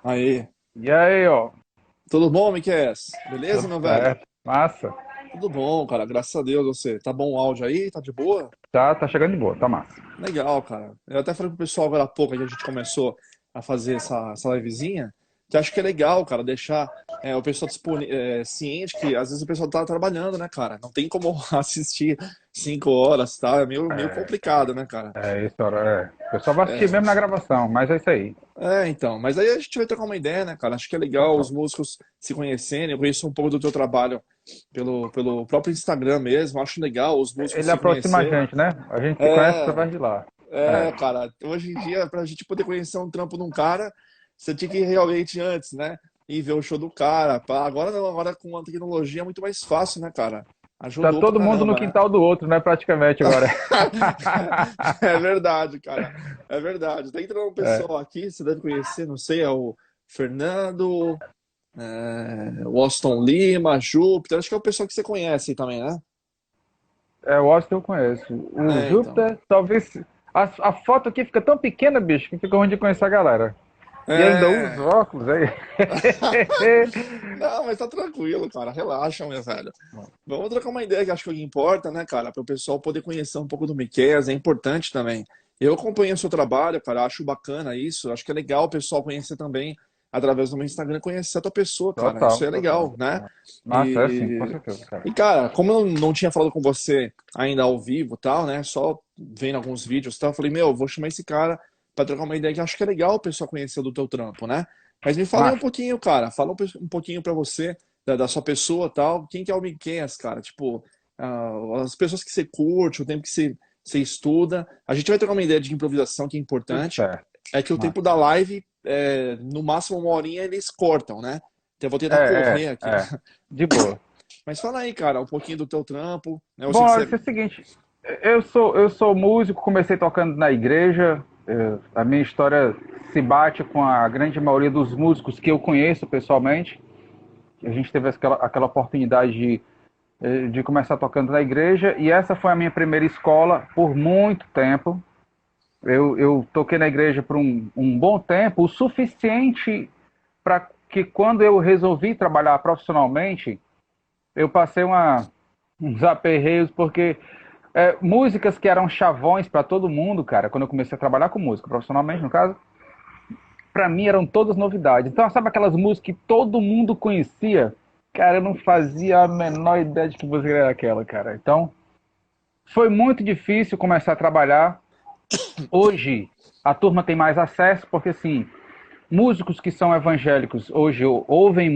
Aí, E aí, ó, tudo bom, Miquel? Beleza, tudo meu velho? certo? Massa? Tudo bom, cara, graças a Deus, você. Tá bom o áudio aí? Tá de boa? Tá chegando de boa, tá massa. Legal, cara. Eu até falei pro pessoal agora há pouco que a gente começou a fazer essa livezinha, que acho que é legal, cara, deixar o pessoal ciente que às vezes o pessoal tá trabalhando, né, cara? Não tem como assistir 5 horas, tá? É meio complicado, né, cara? É isso, é. O pessoal vai assistir mesmo na gravação, mas é isso aí. Então, mas aí a gente vai trocar uma ideia, né, cara? Acho que é legal os Total. músicos se conhecerem. Eu conheço um pouco do teu trabalho pelo próprio Instagram mesmo. Acho legal os músicos Ele se aproxima a conhecerem. gente, né? A gente se conhece É, através de lá. É, cara, hoje em dia, pra gente poder conhecer um trampo de um cara, você tinha que ir realmente antes, né? Ir ver o show do cara. Pá. Agora não, agora com a tecnologia é muito mais fácil, né, cara? tá Ajudou pra todo mundo no caramba, né? quintal do outro, né? Praticamente agora. É verdade, cara. É verdade. Tá entrando um É, pessoal aqui, você deve conhecer, não sei, é o Fernando. O Aston Lima, Júpiter, acho que é o pessoal que você conhece também, né? o Austin eu conheço. O Então. Júpiter, talvez. A foto aqui fica tão pequena, bicho, que fica ruim de conhecer a galera. E ainda usa É. óculos aí. Não, mas tá tranquilo, cara. Relaxa, meu velho. Vamos trocar uma ideia que acho que é o que importa, né, cara? Para o pessoal poder conhecer um pouco do Miquel, é importante também. Eu acompanho o seu trabalho, cara, acho bacana isso. Acho que é legal o pessoal conhecer também, através do meu Instagram, conhecer a tua pessoa, cara. Isso Total, é total. legal, né? Massa, é sim, com E, certeza, cara. cara, como eu não tinha falado com você ainda ao vivo e tal, né? Só vendo alguns vídeos e tal, eu falei, meu, vou chamar esse cara pra trocar uma ideia que acho que é legal o pessoal conhecer do teu trampo, né? Mas me fala aí um Massa. pouquinho, cara. Fala um pouquinho pra você da sua pessoa e tal. Quem que é o Miquel, cara? Tipo, as pessoas que você curte, o tempo que você estuda. A gente vai trocar uma ideia de improvisação que é Tudo importante. certo. É que o tempo Massa. da live, no máximo uma horinha, eles cortam, né? Então eu vou tentar É, correr aqui. é. De boa. Mas fala aí, cara, um pouquinho do teu trampo, né? Eu Bom, sei que olha, você. isso é o seguinte. Eu sou músico, comecei tocando na igreja. A minha história se bate com a grande maioria dos músicos que eu conheço pessoalmente. A gente teve aquela oportunidade de começar tocando na igreja. E essa foi a minha primeira escola por muito tempo. Eu toquei na igreja por um bom tempo, o suficiente para que quando eu resolvi trabalhar profissionalmente, eu passei uns aperreios, porque músicas que eram chavões para todo mundo, cara, quando eu comecei a trabalhar com música, profissionalmente no caso, para mim eram todas novidades. Então, sabe aquelas músicas que todo mundo conhecia? Cara, eu não fazia a menor ideia de que música era aquela, cara. Então, foi muito difícil começar a trabalhar. Hoje, a turma tem mais acesso, porque assim, músicos que são evangélicos hoje ouvem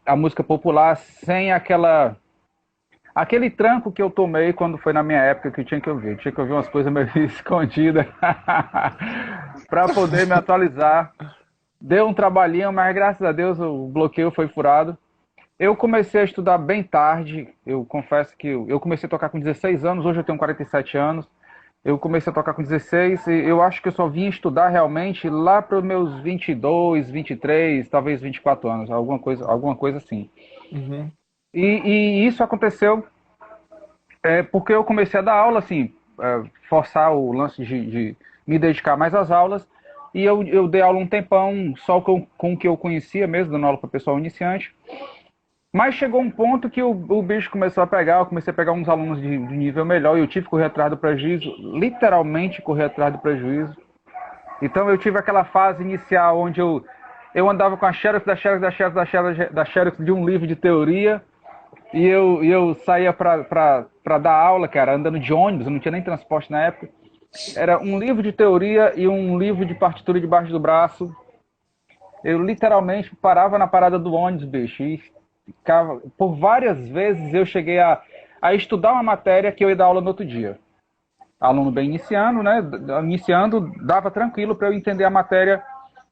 a música popular sem aquele tranco que eu tomei quando foi na minha época que eu tinha que ouvir. Eu tinha que ouvir umas coisas meio escondidas para poder me atualizar. Deu um trabalhinho, mas graças a Deus o bloqueio foi furado. Eu comecei a estudar bem tarde. Eu confesso que eu comecei a tocar com 16 anos, hoje eu tenho 47 anos. Eu comecei a tocar com 16 e eu acho que eu só vim estudar realmente lá para os meus 22, 23, talvez 24 anos, alguma coisa assim. Uhum. E isso aconteceu porque eu comecei a dar aula, assim, forçar o lance de me dedicar mais às aulas. E eu dei aula um tempão só com o que eu conhecia mesmo, dando aula para o pessoal iniciante. Mas chegou um ponto que o bicho começou a pegar, eu comecei a pegar uns alunos de nível melhor e eu tive que correr atrás do prejuízo, literalmente correr atrás do prejuízo. Então eu tive aquela fase inicial onde eu andava com a xerox da xerox de um livro de teoria e eu saía pra dar aula, cara, andando de ônibus, eu não tinha nem transporte na época. Era um livro de teoria e um livro de partitura debaixo do braço. Eu literalmente parava na parada do ônibus, bicho, e ficava. Por várias vezes eu cheguei a estudar uma matéria que eu ia dar aula no outro dia. Aluno bem iniciando, né? Iniciando, dava tranquilo para eu entender a matéria,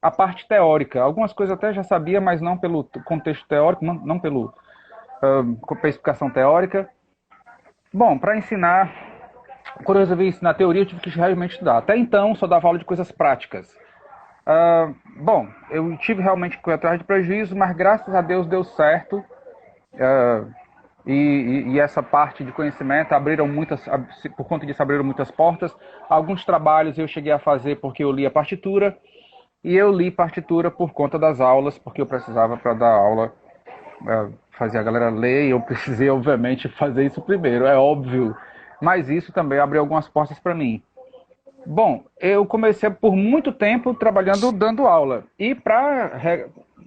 a parte teórica. Algumas coisas até já sabia, mas não pelo contexto teórico, não pela explicação teórica. Bom, para ensinar, quando eu resolvi ensinar teoria, eu tive que realmente estudar. Até então, só dava aula de coisas práticas. Bom, eu tive realmente que correr atrás de prejuízo, mas graças a Deus deu certo. E essa parte de conhecimento abriram por conta disso abriram muitas portas. Alguns trabalhos eu cheguei a fazer porque eu li a partitura. e eu li partitura por conta das aulas, porque eu precisava para dar aula, fazer a galera ler, e eu precisei, obviamente, fazer isso primeiro, é óbvio. Mas isso também abriu algumas portas para mim. Bom, eu comecei por muito tempo trabalhando, dando aula. E para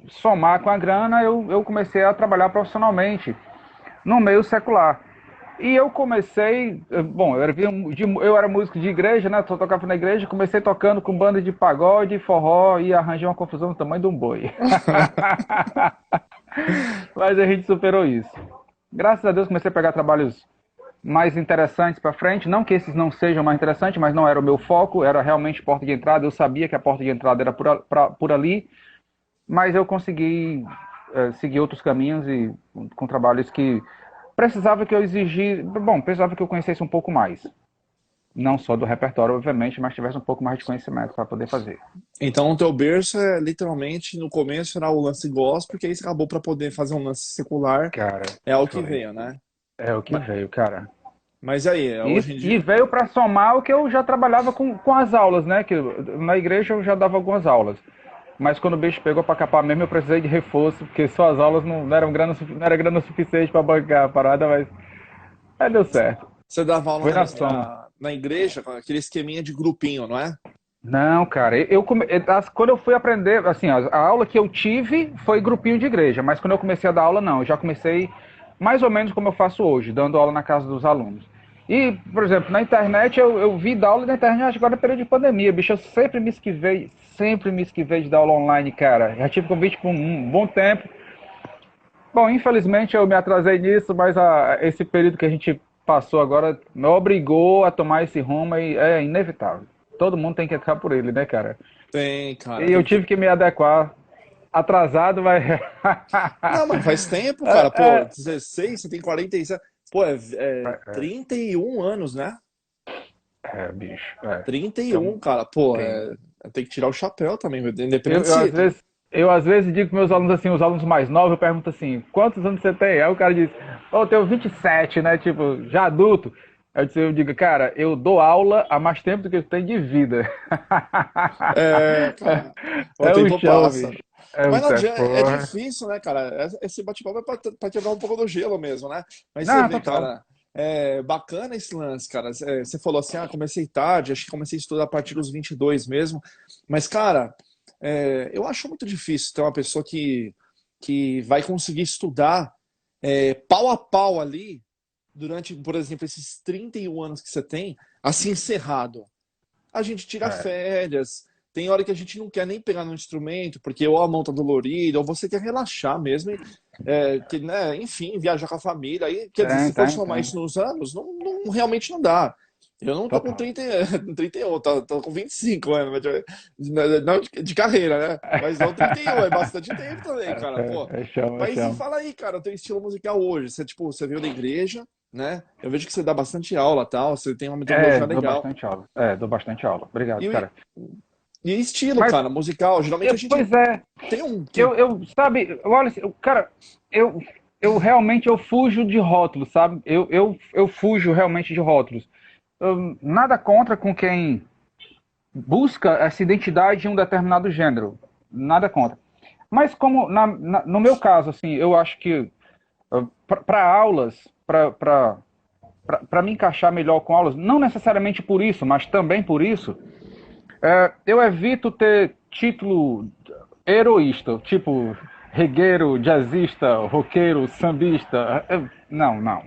somar com a grana, eu comecei a trabalhar profissionalmente no meio secular. E eu comecei, bom, eu era músico de igreja, né? Só tocava na igreja, comecei tocando com banda de pagode, forró e arranjei uma confusão do tamanho de um boi. Mas a gente superou isso. Graças a Deus comecei a pegar trabalhos mais interessantes para frente. Não que esses não sejam mais interessantes, mas não era o meu foco, era realmente porta de entrada. Eu sabia que a porta de entrada era por ali, mas eu consegui seguir outros caminhos e com trabalhos que precisava que eu conhecesse um pouco mais. Não só do repertório, obviamente, mas tivesse um pouco mais de conhecimento para poder fazer. Então, o teu berço é literalmente no começo era o lance gospel, porque aí você acabou para poder fazer um lance secular, Cara, é o que foi. veio, né? É o que Ma- veio, cara. Mas, aí, hoje em E dia. veio para somar o que eu já trabalhava com as aulas, né? Que na igreja eu já dava algumas aulas. Mas quando o bicho pegou para capar mesmo, eu precisei de reforço, porque só as aulas não eram grana, não era grana suficiente para bancar a parada, mas aí deu certo. Você dava aula Foi na soma. na igreja, com aquele esqueminha de grupinho, não é? Não, cara, quando eu fui aprender, assim, a aula que eu tive foi grupinho de igreja, mas quando eu comecei a dar aula, não, eu já comecei mais ou menos como eu faço hoje, dando aula na casa dos alunos. E, por exemplo, na internet, eu vi dar aula na internet agora no período de pandemia, bicho, eu sempre me esquivei de dar aula online, cara. Já tive convite por um bom tempo. Bom, infelizmente eu me atrasei nisso, mas esse período que a gente passou agora me obrigou a tomar esse rumo e é inevitável. Todo mundo tem que entrar por ele, né, cara? Tem, cara, E eu tem tive que. que me adequar. Atrasado, mas. Não, mas faz tempo, cara. Pô, 16, você tem 47. Pô, é 31 anos, né? Bicho. É. 31, Então, cara. Pô, tem. tem que tirar o chapéu também, Eu, independente eu, às se. vezes, eu às vezes digo para meus alunos assim, os alunos mais novos, eu pergunto assim, quantos anos você tem? Aí o cara diz, oh, eu tenho 27, né? Tipo, já adulto. Eu digo, cara, eu dou aula há mais tempo do que eu tenho de vida. É, cara, o É o tempo chão, passa. bicho. É o Mas não chão, adianta, é porra. difícil, né, cara? Esse bate-papo é pra quebrar um pouco do gelo mesmo, né? Mas você Não, vê, total. cara, é bacana esse lance, cara. Você falou assim, ah, comecei tarde, acho que comecei a estudar a partir dos 22 mesmo. Mas, cara, eu acho muito difícil ter uma pessoa que vai conseguir estudar pau a pau ali durante, por exemplo, esses 31 anos que você tem, assim, encerrado. A gente tira É, férias. Tem hora que a gente não quer nem pegar no instrumento, porque ou a mão tá dolorida, ou você quer relaxar mesmo, né, enfim, viajar com a família. Aí, quer dizer, se for somar tem. isso nos anos, realmente não dá. Eu não tô com Total. 30, 31, tô com 25 anos, não de carreira, né? Mas não 31, é bastante tempo também, cara. Pô, É chão, é mas e chão. fala aí, cara, o teu estilo musical hoje? Você, tipo, você veio da igreja, né? Eu vejo que você dá bastante aula, tal, você tem uma metodologia Dou legal. bastante aula. Dou bastante aula. Obrigado, E, cara. e estilo, Mas, cara, musical. Geralmente a gente pois é, tem um que. sabe, olha, cara, eu, eu realmente eu fujo de rótulos, sabe? Eu fujo realmente de rótulos. Nada contra com quem busca essa identidade em um determinado gênero. Nada contra. Mas como no meu caso, assim, eu acho que para aulas, para me encaixar melhor com aulas, não necessariamente por isso, mas também por isso, eu evito ter título heroísta, tipo regueiro, jazzista, roqueiro, sambista. Não, não.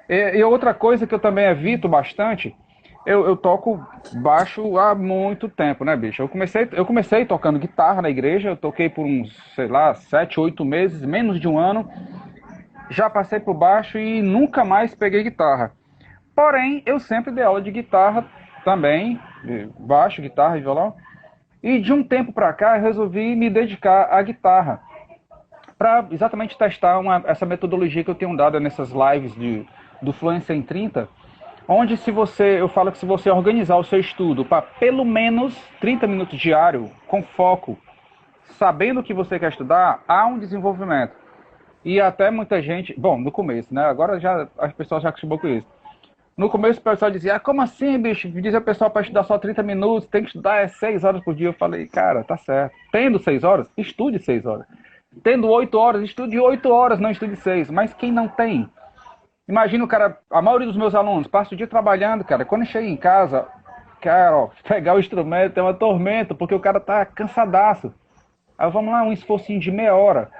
E outra coisa que eu também evito bastante, eu toco baixo há muito tempo, né, bicho? Eu comecei tocando guitarra na igreja, eu toquei por uns, sei lá, 7, 8 meses, menos de um ano. Já passei por baixo e nunca mais peguei guitarra. Porém, eu sempre dei aula de guitarra também, de baixo, guitarra e violão. E de um tempo para cá, eu resolvi me dedicar à guitarra para exatamente testar essa metodologia que eu tenho dado nessas lives do Fluência em 30, onde eu falo que se você organizar o seu estudo para pelo menos 30 minutos diário, com foco, sabendo o que você quer estudar, há um desenvolvimento. E até muita gente, bom, no começo, né? Agora já as pessoas já acostumam com isso. No começo o pessoal dizia, como assim, bicho? Dizia o pessoal para estudar só 30 minutos, tem que estudar 6 horas por dia. Eu falei, cara, tá certo. Tendo 6 horas, estude 6 horas. Tendo 8 horas, estude 8 horas, não estude 6. Mas quem não tem? Imagina o cara, a maioria dos meus alunos passa o dia trabalhando, cara. Quando chega em casa, cara, ó, pegar o instrumento é uma tormenta, porque o cara tá cansadaço. Aí vamos lá, um esforcinho de meia hora,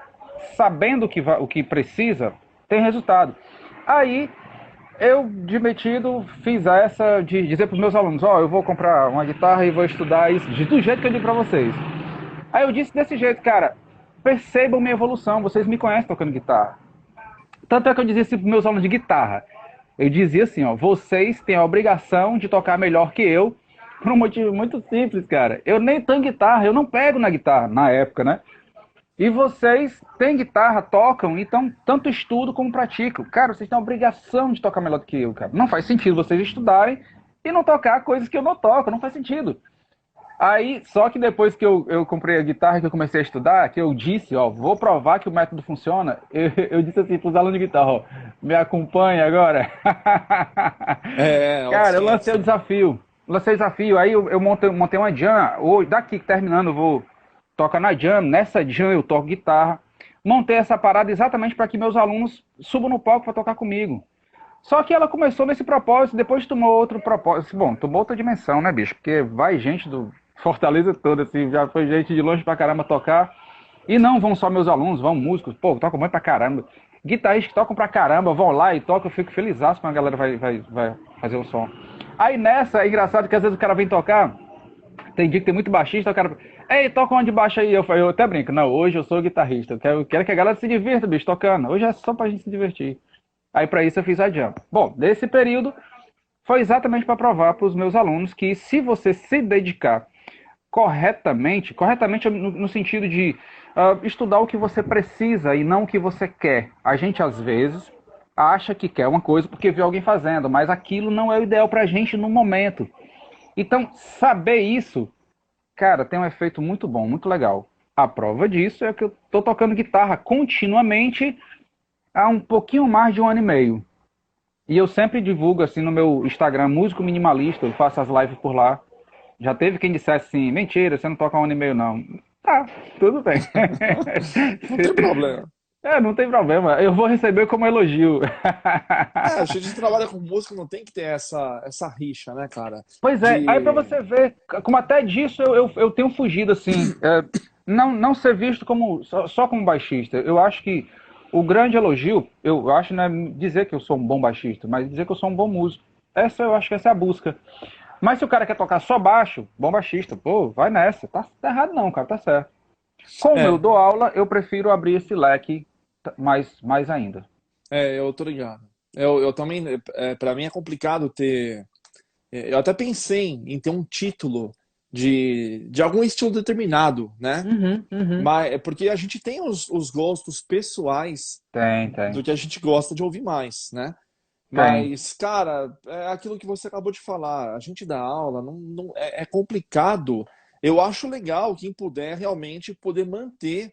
sabendo o que precisa, tem resultado. Aí eu, de metido, fiz essa de dizer para os meus alunos, ó, eu vou comprar uma guitarra e vou estudar isso do jeito que eu digo para vocês. Aí eu disse desse jeito, cara, percebam minha evolução, vocês me conhecem tocando guitarra. Tanto é que eu dizia assim para meus alunos de guitarra, eu dizia assim, ó, vocês têm a obrigação de tocar melhor que eu, por um motivo muito simples, cara. Eu nem tenho guitarra, eu não pego na guitarra, na época, né? E vocês têm guitarra, tocam, então tanto estudo como praticam. Cara, vocês têm a obrigação de tocar melhor do que eu, cara. Não faz sentido vocês estudarem e não tocar coisas que eu não toco, não faz sentido. Aí, só que depois que eu comprei a guitarra, que eu comecei a estudar, que eu disse, ó, vou provar que o método funciona, eu disse assim pros alunos de guitarra, ó, me acompanha agora. Cara, eu Sim, lancei o sim. desafio. Lancei o desafio, aí eu montei uma jam, hoje, daqui terminando, eu vou tocar na jam, nessa jam eu toco guitarra. Montei essa parada exatamente para que meus alunos subam no palco para tocar comigo. Só que ela começou nesse propósito, depois tomou outro propósito. Bom, tomou outra dimensão, né, bicho? Porque vai gente do Fortaleza toda, assim, já foi gente de longe pra caramba tocar. E não vão só meus alunos, vão músicos, pô, tocam muito pra caramba. Guitarristas que tocam pra caramba, vão lá e tocam, eu fico feliz quando a galera vai fazer o som. Aí nessa, é engraçado que às vezes o cara vem tocar, tem dia que tem muito baixista, o cara. Ei, toca uma de baixo aí. Eu até brinco, não, hoje eu sou guitarrista. Eu quero que a galera se divirta, bicho, tocando. Hoje é só pra gente se divertir. Aí para isso eu fiz a jam. Bom, nesse período foi exatamente para provar para os meus alunos que se você se dedicar corretamente, corretamente no sentido de estudar o que você precisa e não o que você quer. A gente às vezes acha que quer uma coisa porque viu alguém fazendo, mas aquilo não é o ideal para a gente no momento. Então, saber isso, cara, tem um efeito muito bom, muito legal. A prova disso é que eu tô tocando guitarra continuamente há um pouquinho mais de 1 ano e meio. E eu sempre divulgo assim no meu Instagram, músico minimalista, eu faço as lives por lá. Já teve quem dissesse assim, mentira, você não toca 1 ano e meio não. Tá, tudo bem. Não tem problema. Não tem problema, eu vou receber como elogio. A gente trabalha com música, não tem que ter essa rixa, né, cara? Pois é, aí pra De. você ver, como até disso eu tenho fugido, assim, não ser visto como só como baixista. Eu acho que o grande elogio, eu acho, não é dizer que eu sou um bom baixista, mas dizer que eu sou um bom músico. Eu acho que essa é a busca. Mas se o cara quer tocar só baixo, bom baixista, pô, vai nessa. Tá errado não, cara, tá certo. Como eu É, dou aula, eu prefiro abrir esse leque mais ainda. eu tô ligado. Eu também, para mim é complicado ter. Eu até pensei em ter um título de algum estilo determinado, né? Uhum, uhum. Mas é porque a gente tem os gostos pessoais Tem, do que a gente gosta de ouvir mais, né? tem. Mas, cara, é aquilo que você acabou de falar. A gente dá aula, é complicado. Eu acho legal quem puder realmente poder manter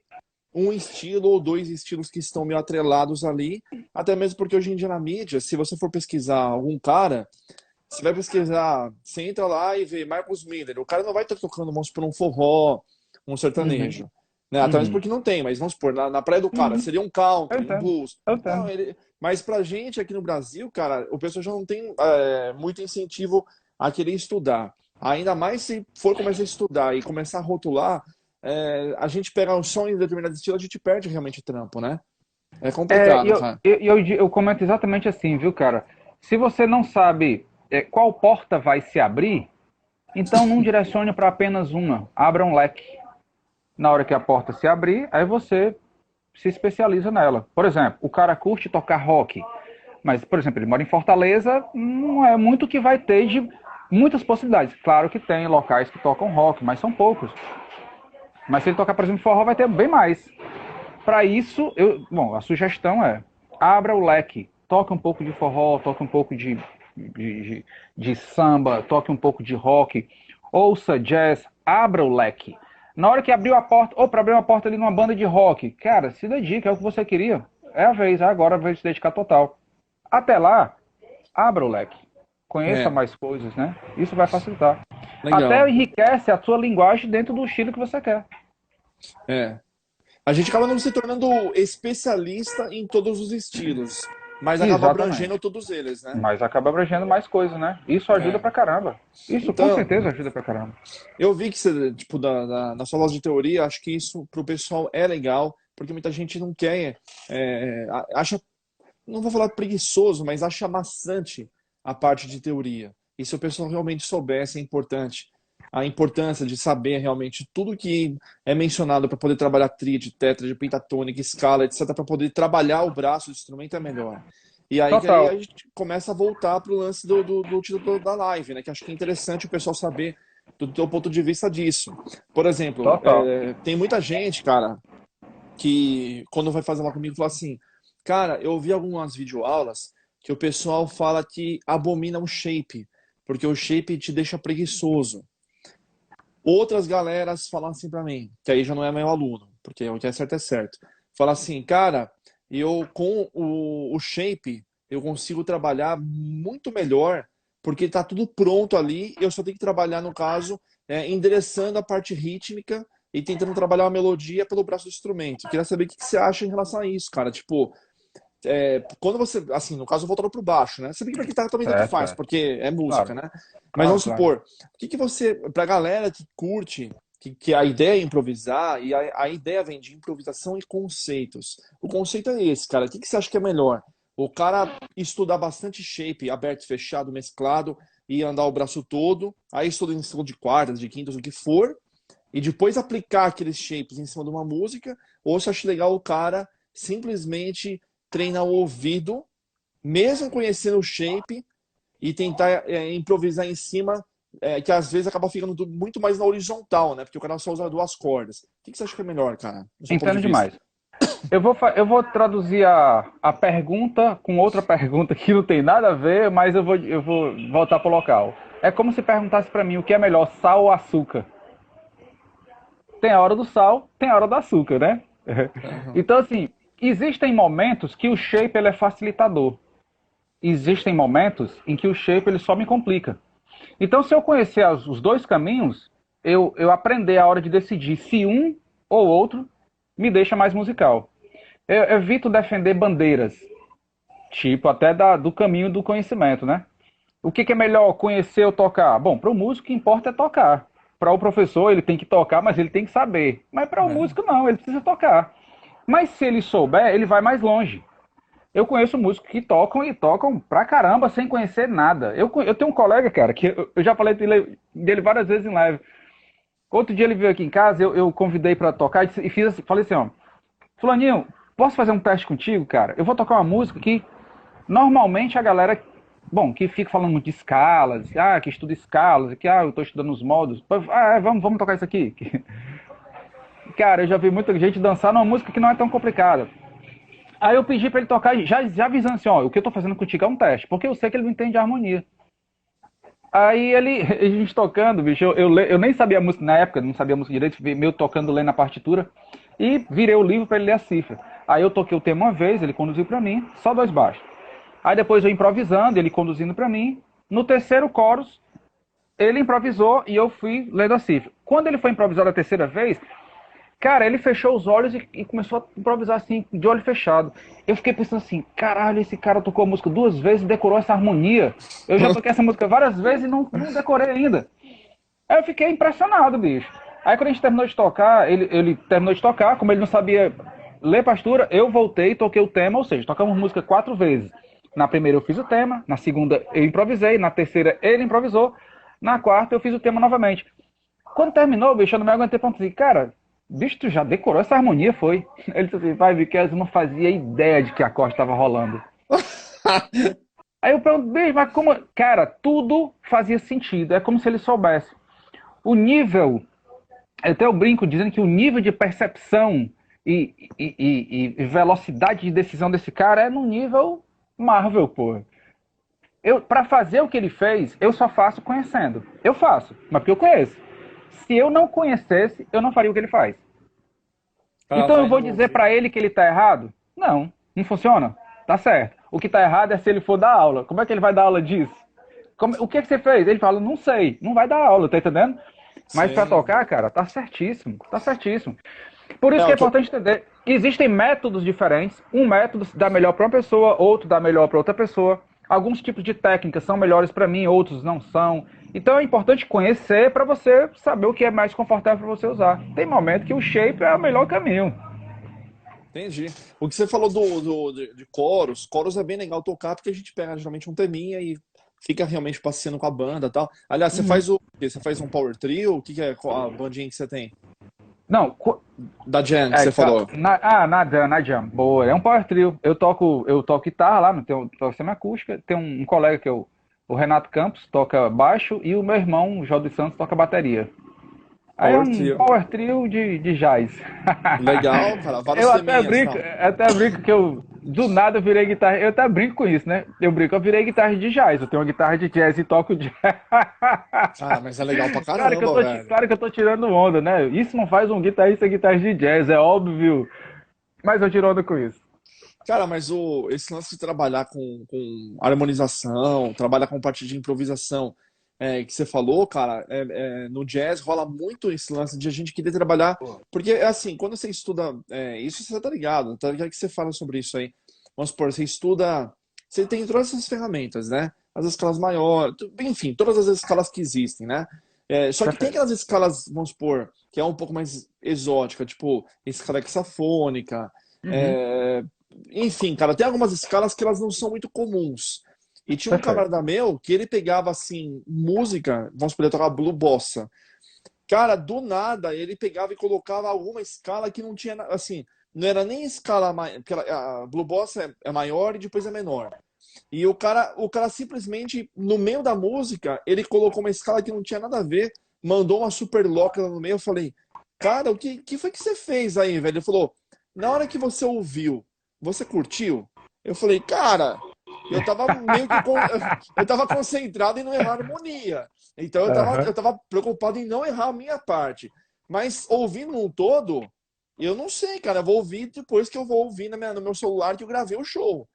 um estilo ou dois estilos que estão meio atrelados ali. Até mesmo porque hoje em dia na mídia, se você for pesquisar algum cara, você vai pesquisar, você entra lá e vê Marcos Miller. O cara não vai estar tocando, vamos supor, um forró, um Uhum, sertanejo. Né? Até mesmo uhum, porque não tem, mas vamos supor, na praia do cara, uhum. seria um Eu country, um entendo, blues. eu Não, entendo. mas pra gente aqui no Brasil, cara, o pessoal já não tem muito incentivo a querer estudar. Ainda mais se for começar a estudar e começar a rotular, a gente pega um som em determinado estilo, a gente perde realmente o trampo, né? É É, e complicado, eu, cara. eu comento exatamente assim, viu, cara? Se você não sabe qual porta vai se abrir, então não direcione para apenas uma. Abra um leque. Na hora que a porta se abrir, aí você se especializa nela. Por exemplo, o cara curte tocar rock, mas, por exemplo, ele mora em Fortaleza, não é muito que vai ter de muitas possibilidades. Claro que tem locais que tocam rock, mas são poucos. Mas se ele tocar, por exemplo, forró, vai ter bem mais. Para isso, bom, a sugestão é abra o leque, toque um pouco de forró, toque um pouco de samba, toque um pouco de rock, ouça jazz, abra o leque. Na hora que abriu a porta, ou para abrir uma porta ali numa banda de rock, cara, se dedica, é o que você queria. É a vez, agora vai se dedicar total. Até lá, abra o leque. conheça É, mais coisas, né? Isso vai facilitar. Até legal. enriquece a sua linguagem dentro do estilo que você quer. É. A gente acaba não se tornando especialista em todos os estilos, mas acaba abrangendo Exatamente. todos eles, né? Mas acaba abrangendo mais coisas, né? Isso ajuda É. pra caramba. Isso com Então, certeza ajuda pra caramba. eu vi que você, tipo, na sua aula de teoria, acho que isso pro pessoal é legal, porque muita gente não quer, acha, não vou falar preguiçoso, mas acha maçante a parte de teoria. E se o pessoal realmente soubesse, é importante. A importância de saber realmente tudo que é mencionado para poder trabalhar tríade, tétrade, pentatônica, escala, etc., para poder trabalhar o braço do instrumento é melhor. E aí, que aí a Total. gente começa a voltar para o lance do título da live, né? Que acho que é interessante o pessoal saber do teu ponto de vista disso. Por exemplo, Total. tem muita gente, cara, que quando vai fazer lá comigo, fala assim, cara, eu vi algumas videoaulas que o pessoal fala que abomina o shape, porque o shape te deixa preguiçoso. Outras galeras falam assim pra mim, que aí já não é meu aluno, porque o que é certo é certo. Fala assim, cara, eu com o shape eu consigo trabalhar muito melhor, porque tá tudo pronto ali, eu só tenho que trabalhar, no caso, endereçando a parte rítmica e tentando trabalhar a melodia pelo braço do instrumento. Queria saber o que você acha em relação a isso, cara. Tipo, quando você, assim, no caso, voltando pro baixo, né? Se bem que pra guitarra também tanto Certo, faz, certo. porque é música, Claro, né? Mas claro, vamos claro. supor, o que que você, pra galera que curte, que a ideia é improvisar, e a ideia vem de improvisação e conceitos. O conceito é esse, cara. O que que você acha que é melhor? O cara estudar bastante shape, aberto, fechado, mesclado, e andar o braço todo, aí estuda em cima de quartas, de quintas, o que for, e depois aplicar aqueles shapes em cima de uma música, ou você acha legal o cara simplesmente treinar o ouvido, mesmo conhecendo o shape, e tentar improvisar em cima, que às vezes acaba ficando muito mais na horizontal, né? Porque o cara só usa duas cordas. O que você acha que é melhor, cara, do seu ponto de Entendo vista? demais. Eu vou traduzir a pergunta com outra pergunta que não tem nada a ver, mas eu vou voltar pro local. É como se perguntasse pra mim o que é melhor, sal ou açúcar. Tem a hora do sal, tem a hora do açúcar, né? Aham. Então, assim, existem momentos que o shape ele é facilitador. Existem momentos em que o shape ele só me complica. Então, se eu conhecer os dois caminhos, eu aprender a hora de decidir se um ou outro me deixa mais musical. Eu evito defender bandeiras, tipo até do caminho do conhecimento, né? O que é melhor, conhecer ou tocar? Bom, para o músico o que importa é tocar. Para o professor ele tem que tocar, mas ele tem que saber. Mas para o É. músico não, ele precisa tocar. Mas se ele souber, ele vai mais longe. Eu conheço músicos que tocam e tocam pra caramba sem conhecer nada. Eu tenho um colega, cara, que eu já falei dele várias vezes em live. Outro dia ele veio aqui em casa, eu convidei pra tocar e fiz assim, falei assim, ó, Fulaninho, posso fazer um teste contigo, cara? Eu vou tocar uma música que normalmente a galera, bom, que fica falando muito de escalas, que estuda escalas, que eu tô estudando os modos. Vamos tocar isso aqui. Cara, eu já vi muita gente dançar numa música que não é tão complicada. Aí eu pedi pra ele tocar, já avisando assim, ó, o que eu tô fazendo contigo é um teste, porque eu sei que ele não entende harmonia. Aí ele, a gente tocando, bicho, eu nem sabia a música na época, não sabia a música direito, meio tocando, lendo a partitura, e virei o livro pra ele ler a cifra. Aí eu toquei o tema uma vez, ele conduziu pra mim, só dois baixos. Aí depois eu improvisando, ele conduzindo pra mim. No terceiro chorus, ele improvisou e eu fui lendo a cifra. Quando ele foi improvisar a terceira vez, cara, ele fechou os olhos e começou a improvisar assim, de olho fechado. Eu fiquei pensando assim, caralho, esse cara tocou a música duas vezes e decorou essa harmonia. Eu já toquei essa música várias vezes e não decorei ainda. Aí eu fiquei impressionado, bicho. Aí quando a gente terminou de tocar, ele terminou de tocar, como ele não sabia ler pastura, eu voltei e toquei o tema, ou seja, tocamos música quatro vezes. Na primeira eu fiz o tema, na segunda eu improvisei, na terceira ele improvisou, na quarta eu fiz o tema novamente. Quando terminou, bicho, eu não me aguentei pra dizer, cara, bicho, tu já decorou essa harmonia, foi? Ele disse assim, vai, Vicky, eu não fazia ideia de que a acorde estava rolando. Aí eu pergunto, bicho, mas como. Cara, tudo fazia sentido, é como se ele soubesse. O nível, até eu brinco dizendo que o nível de percepção e velocidade de decisão desse cara é no nível Marvel, pô. Para fazer o que ele fez, eu só faço conhecendo. Eu faço, mas porque eu conheço. Se eu não conhecesse, eu não faria o que ele faz. Cara, Então eu vai vou no dizer para ouvido. ele que ele tá errado? Não, não funciona. Tá certo. O que tá errado é se ele for dar aula. Como é que ele vai dar aula disso? O que você fez? Ele fala, não sei, não vai dar aula, tá entendendo? Mas para Sim. tocar, cara, tá certíssimo, tá certíssimo. Por isso É, que é o que eu... importante entender que existem métodos diferentes. Um método dá melhor para uma pessoa, outro dá melhor para outra pessoa. Alguns tipos de técnicas são melhores para mim, outros não são. Então é importante conhecer para você saber o que é mais confortável para você usar. Tem momento que o shape é o melhor caminho. Entendi. O que você falou de coros, coros é bem legal tocar, porque a gente pega geralmente um teminha e fica realmente passeando com a banda e tal. Aliás, você Uhum. faz o quê? Você faz um power trio? O que que é a bandinha que você tem? Não, Da Jam, que você falou. na Jam, boa. É um power trio. Eu toco guitarra lá, não tenho, toco semiacústica. Tem um colega que é o Renato Campos, toca baixo, e o meu irmão, o Jó dos Santos, toca bateria. Aí é Power um trio. power trio de jazz. Legal, cara. Vários Eu teminhas, então. até brinco que do nada eu virei guitarra. Eu até brinco com isso, né? Eu virei guitarra de jazz. Eu tenho uma guitarra de jazz e toco jazz. Cara, mas é legal pra caramba, velho. Claro que eu tô tirando onda, né? Isso não faz um guitarrista guitarra de jazz, é óbvio. Mas eu tiro onda com isso. Cara, mas esse lance de trabalhar com harmonização, trabalhar com parte de improvisação, que você falou, cara, no jazz rola muito esse lance de a gente querer trabalhar, porque é assim, quando você estuda, isso você tá ligado que você fala sobre isso aí. Vamos supor, você estuda, você tem todas essas ferramentas, né? As escalas maiores, enfim, todas as escalas que existem, né? Só que tem Perfeito. aquelas escalas, vamos supor, que é um pouco mais exótica, tipo escala hexafônica, Uhum, é, enfim, cara, tem algumas escalas que elas não são muito comuns. E tinha um perfeito. camarada meu que ele pegava assim, música, vamos poder tocar Blue Bossa. Cara, do nada ele pegava e colocava alguma escala que não tinha, assim, não era nem escala mais, porque a Blue Bossa é maior e depois é menor. E o cara simplesmente, no meio da música, ele colocou uma escala que não tinha nada a ver, mandou uma super loca lá no meio. Eu falei, cara, que foi que você fez aí, velho? Ele falou, na hora que você ouviu, você curtiu? Eu falei, cara, eu tava meio que eu tava concentrado em não errar a harmonia. Então eu tava, Aham. eu tava preocupado em não errar a minha parte. Mas ouvindo um todo, eu não sei, cara. Eu vou ouvir depois que eu vou ouvir no meu celular que eu gravei o show.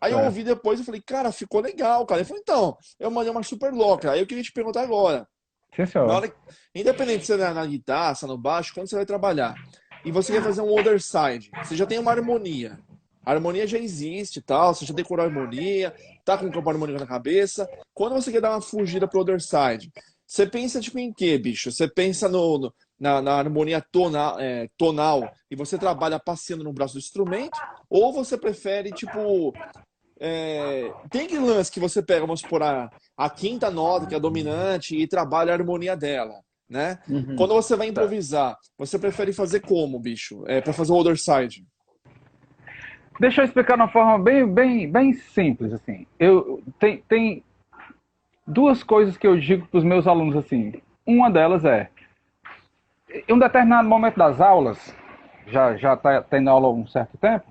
Aí eu ouvi Certo. depois e falei, cara, ficou legal, cara. Ele falou, então, eu mandei uma super louca. Aí eu queria te perguntar agora. Sim, Na senhor. hora, independente se é na guitarra, se é no baixo, quando você vai trabalhar e você quer fazer um other side, você já tem uma harmonia. A harmonia já existe e tal, você já decorou a harmonia, tá com o campo harmônico na cabeça. Quando você quer dar uma fugida pro other side, você pensa tipo em quê, bicho? Você pensa na harmonia tonal e você trabalha passeando no braço do instrumento? Ou você prefere, tipo, tem aquele lance que você pega, vamos supor, a quinta nota, que é a dominante, e trabalha a harmonia dela, né? Uhum. Quando você vai Certo. improvisar, você prefere fazer como, bicho? Para fazer o other side. Deixa eu explicar de uma forma bem simples, assim. Tem duas coisas que eu digo para os meus alunos, assim. Uma delas é, em um determinado momento das aulas, já está tendo aula há um certo tempo,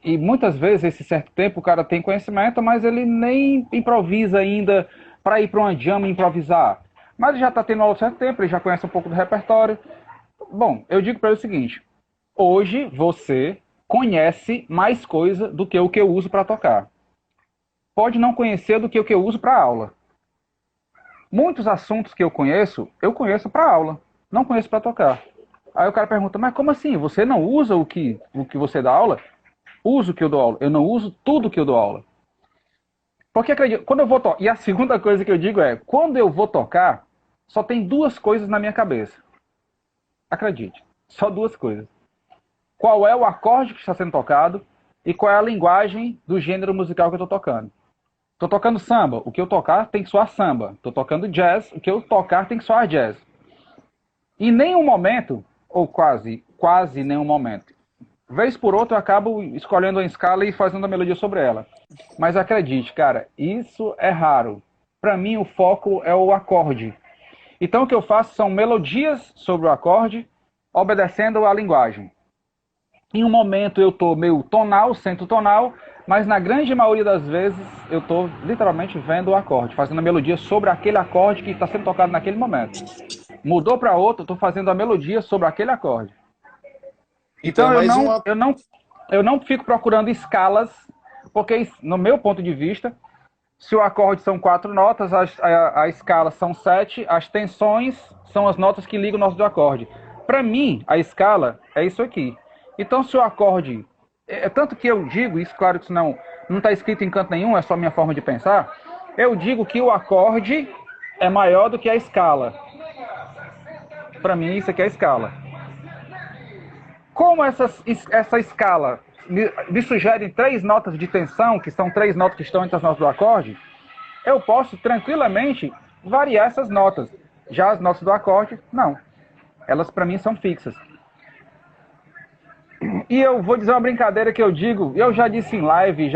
e muitas vezes esse certo tempo o cara tem conhecimento, mas ele nem improvisa ainda para ir para uma jam e improvisar. Mas ele já está tendo aula há um certo tempo, ele já conhece um pouco do repertório. Bom, eu digo para ele o seguinte: hoje você conhece mais coisa do que o que eu uso para tocar. Pode não conhecer do que o que eu uso para aula. Muitos assuntos que eu conheço para aula, não conheço para tocar. Aí o cara pergunta, mas como assim? Você não usa o que você dá aula? Uso o que eu dou aula. Eu não uso tudo que eu dou aula. Porque acredito, quando eu vou tocar. E a segunda coisa que eu digo é: quando eu vou tocar, só tem duas coisas na minha cabeça. Acredite, só duas coisas. Qual é o acorde que está sendo tocado e qual é a linguagem do gênero musical que eu estou tocando. Estou tocando samba, o que eu tocar tem que soar samba. Estou tocando jazz, o que eu tocar tem que soar jazz. Em nenhum momento, ou quase nenhum momento, vez por outra eu acabo escolhendo uma escala e fazendo a melodia sobre ela. Mas acredite, cara, isso é raro. Para mim o foco é o acorde. Então o que eu faço são melodias sobre o acorde, obedecendo à linguagem. Em um momento eu estou meio tonal, centro tonal, mas na grande maioria das vezes eu estou literalmente vendo o acorde, fazendo a melodia sobre aquele acorde que está sendo tocado naquele momento. Mudou para outro, eu estou fazendo a melodia sobre aquele acorde. Então é Então eu mais não, uma. eu não, eu não fico procurando escalas, porque no meu ponto de vista, Se o acorde são 4 notas, a escala são 7, as tensões são as notas que ligam o nosso do acorde. Para mim, a escala é isso aqui. Então, se o acorde... tanto que eu digo, isso claro que isso não está escrito em canto nenhum, é só minha forma de pensar, eu digo que o acorde é maior do que a escala. Para mim, isso aqui é a escala. Como essa escala me sugere 3 notas de tensão, que são 3 notas que estão entre as notas do acorde, eu posso tranquilamente variar essas notas. Já as notas do acorde, não. Elas para mim são fixas. E eu vou dizer uma brincadeira que eu digo, eu já disse em live,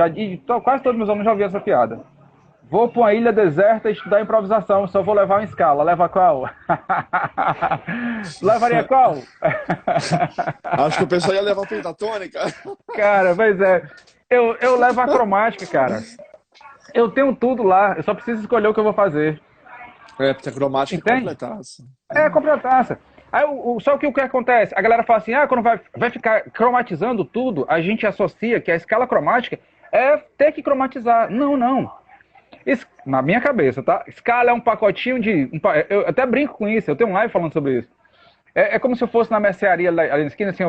quase todos meus alunos já ouviram essa piada. Vou para uma ilha deserta estudar improvisação, só vou levar uma escala. Leva qual? Levaria qual? Acho que o pessoal ia levar pentatônica. Cara, pois é. Eu levo a cromática, cara. Eu tenho tudo lá, eu só preciso escolher o que eu vou fazer. É, porque a cromática é Entende? completaça. É, completaça. Aí, só que o que acontece? A galera fala assim, quando vai ficar cromatizando tudo, a gente associa que a escala cromática é ter que cromatizar. Não, não. Na minha cabeça, tá? Escala é um pacotinho eu até brinco com isso, eu tenho um live falando sobre isso. É como se eu fosse na mercearia ali na esquina, assim,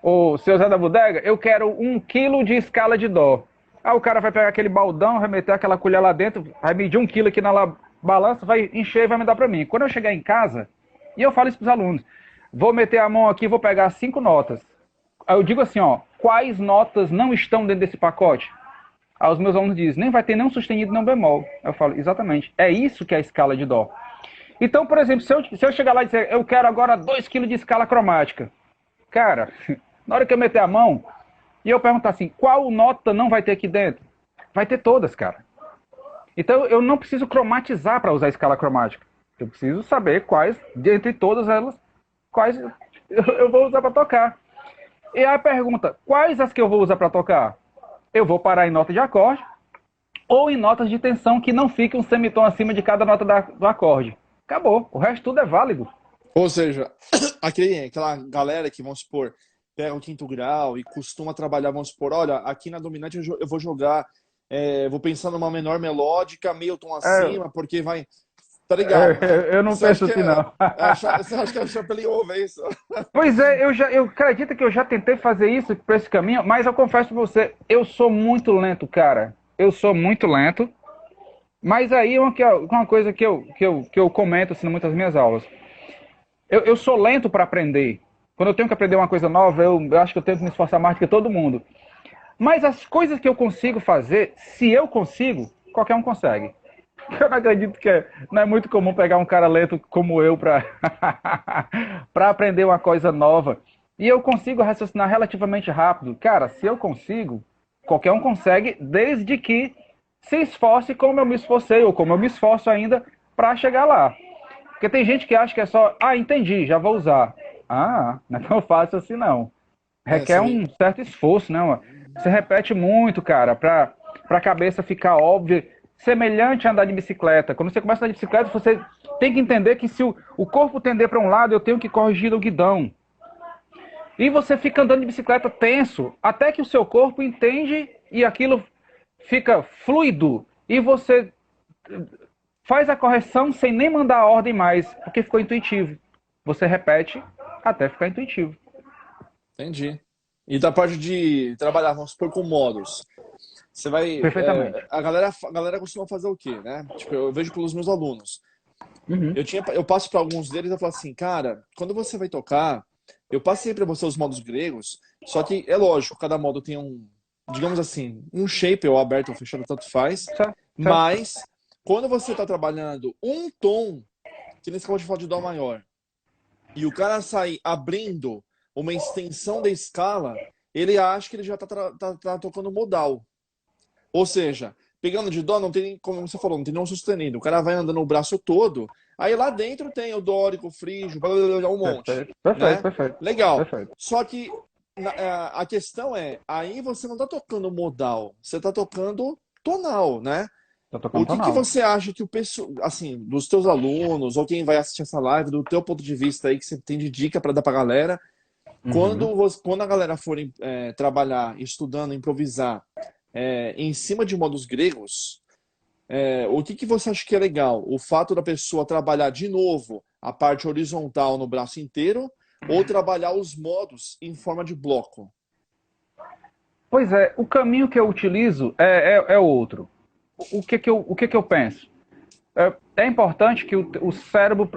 o seu Zé da Bodega, eu quero 1 quilo de escala de dó. Aí o cara vai pegar aquele baldão, vai meter aquela colher lá dentro, vai medir 1 quilo aqui na balança, vai encher e vai me dar pra mim. Quando eu chegar em casa, e eu falo isso pros alunos, vou meter a mão aqui, vou pegar 5 notas. Aí eu digo assim, quais notas não estão dentro desse pacote? Aí os meus alunos dizem, nem vai ter nenhum sustenido, nem bemol. Eu falo, exatamente, é isso que é a escala de dó. Então, por exemplo, se eu chegar lá e dizer, eu quero agora 2 quilos de escala cromática. Cara, na hora que eu meter a mão, e eu perguntar assim, qual nota não vai ter aqui dentro? Vai ter todas, cara. Então, eu não preciso cromatizar para usar a escala cromática. Eu preciso saber quais, dentre todas elas, quais eu vou usar para tocar. E aí a pergunta, quais as que eu vou usar para tocar? Eu vou parar em nota de acorde ou em notas de tensão que não fique um semitom acima de cada nota do acorde. Acabou. O resto tudo é válido. Ou seja, aquela galera que, vamos supor, pega o quinto grau e costuma trabalhar, vamos supor, olha, aqui na dominante eu vou jogar, vou pensar numa menor melódica, meio tom acima, porque vai. Tá ligado, né? Eu não penso assim, não. Você acha que é Chapelinho ovo, é isso? Pois é, eu acredito que eu já tentei fazer isso por esse caminho, mas eu confesso pra você, eu sou muito lento, cara. Eu sou muito lento. Mas aí uma coisa que eu comento assim, em muitas minhas aulas. Eu sou lento para aprender. Quando eu tenho que aprender uma coisa nova, eu acho que eu tenho que me esforçar mais do que todo mundo. Mas as coisas que eu consigo fazer, se eu consigo, qualquer um consegue. Eu não acredito que não é muito comum pegar um cara lento como eu para para aprender uma coisa nova. E eu consigo raciocinar relativamente rápido. Cara, se eu consigo, qualquer um consegue, desde que se esforce como eu me esforcei, ou como eu me esforço ainda para chegar lá. Porque tem gente que acha que é só, entendi, já vou usar. Não é tão fácil assim não. Requer um certo esforço, né? Você repete muito, cara, para a cabeça ficar óbvia. Semelhante a andar de bicicleta. Quando você começa a andar de bicicleta, você tem que entender que se o corpo tender para um lado, eu tenho que corrigir o guidão. E você fica andando de bicicleta tenso, até que o seu corpo entende e aquilo fica fluido. E você faz a correção sem nem mandar a ordem mais, porque ficou intuitivo. Você repete até ficar intuitivo. Entendi. E da parte de trabalhar, vamos supor, com modos. Você vai. Perfeitamente. A galera costuma fazer o quê, né? Tipo, eu vejo pelos meus alunos. Uhum. Eu passo para alguns deles e falo assim, cara, quando você vai tocar, eu passei para você os modos gregos, só que é lógico, cada modo tem digamos assim, um shape, ou aberto ou fechado, tanto faz. Certo. Mas quando você está trabalhando um tom, que nesse caso de falar de dó maior, e o cara sair abrindo uma extensão da escala, ele acha que ele já tá tocando modal. Ou seja, pegando de dó, não tem, como você falou, não tem nenhum sustenido. O cara vai andando o braço todo, aí lá dentro tem o dórico, o frígio, um monte. Perfeito, Né? perfeito. Legal. Perfeito. Só que a questão é, aí você não tá tocando modal, você tá tocando tonal, né? O que você acha que o pessoal, assim, dos teus alunos, ou quem vai assistir essa live, do teu ponto de vista aí, que você tem de dica para dar pra galera, quando a galera for trabalhar, estudando, improvisar, em cima de modos gregos, O que que você acha que é legal? O fato da pessoa trabalhar de novo a parte horizontal no braço inteiro ou trabalhar os modos em forma de bloco? Pois é, o caminho que eu utilizo é outro. O que que eu penso? É importante que o cérebro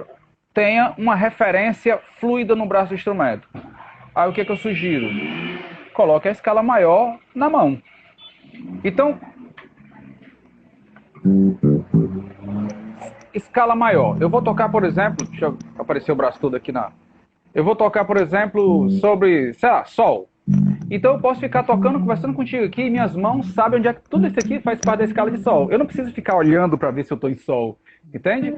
tenha uma referência fluida no braço do instrumento. Aí o que que eu sugiro? Coloque a escala maior na mão. Então, escala maior. Eu vou tocar, por exemplo, deixa eu aparecer o braço todo aqui na. Eu vou tocar, por exemplo, sobre, sei lá, sol. Então eu posso ficar tocando, conversando contigo aqui, e minhas mãos sabem onde é que tudo isso aqui faz parte da escala de sol. Eu não preciso ficar olhando para ver se eu estou em sol, entende?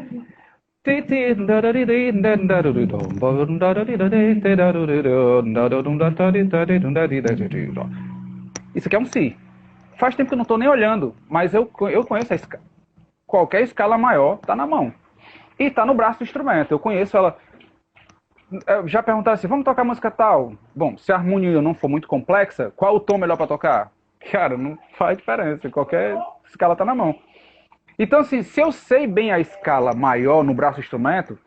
Isso aqui é um si. Faz tempo que eu não estou nem olhando, mas eu conheço a escala. Qualquer escala maior está na mão. E está no braço do instrumento. Eu conheço ela. Já perguntaram assim, vamos tocar música tal? Bom, se a harmonia não for muito complexa, qual o tom melhor para tocar? Cara, não faz diferença. Qualquer escala está na mão. Então, assim, se eu sei bem a escala maior no braço do instrumento,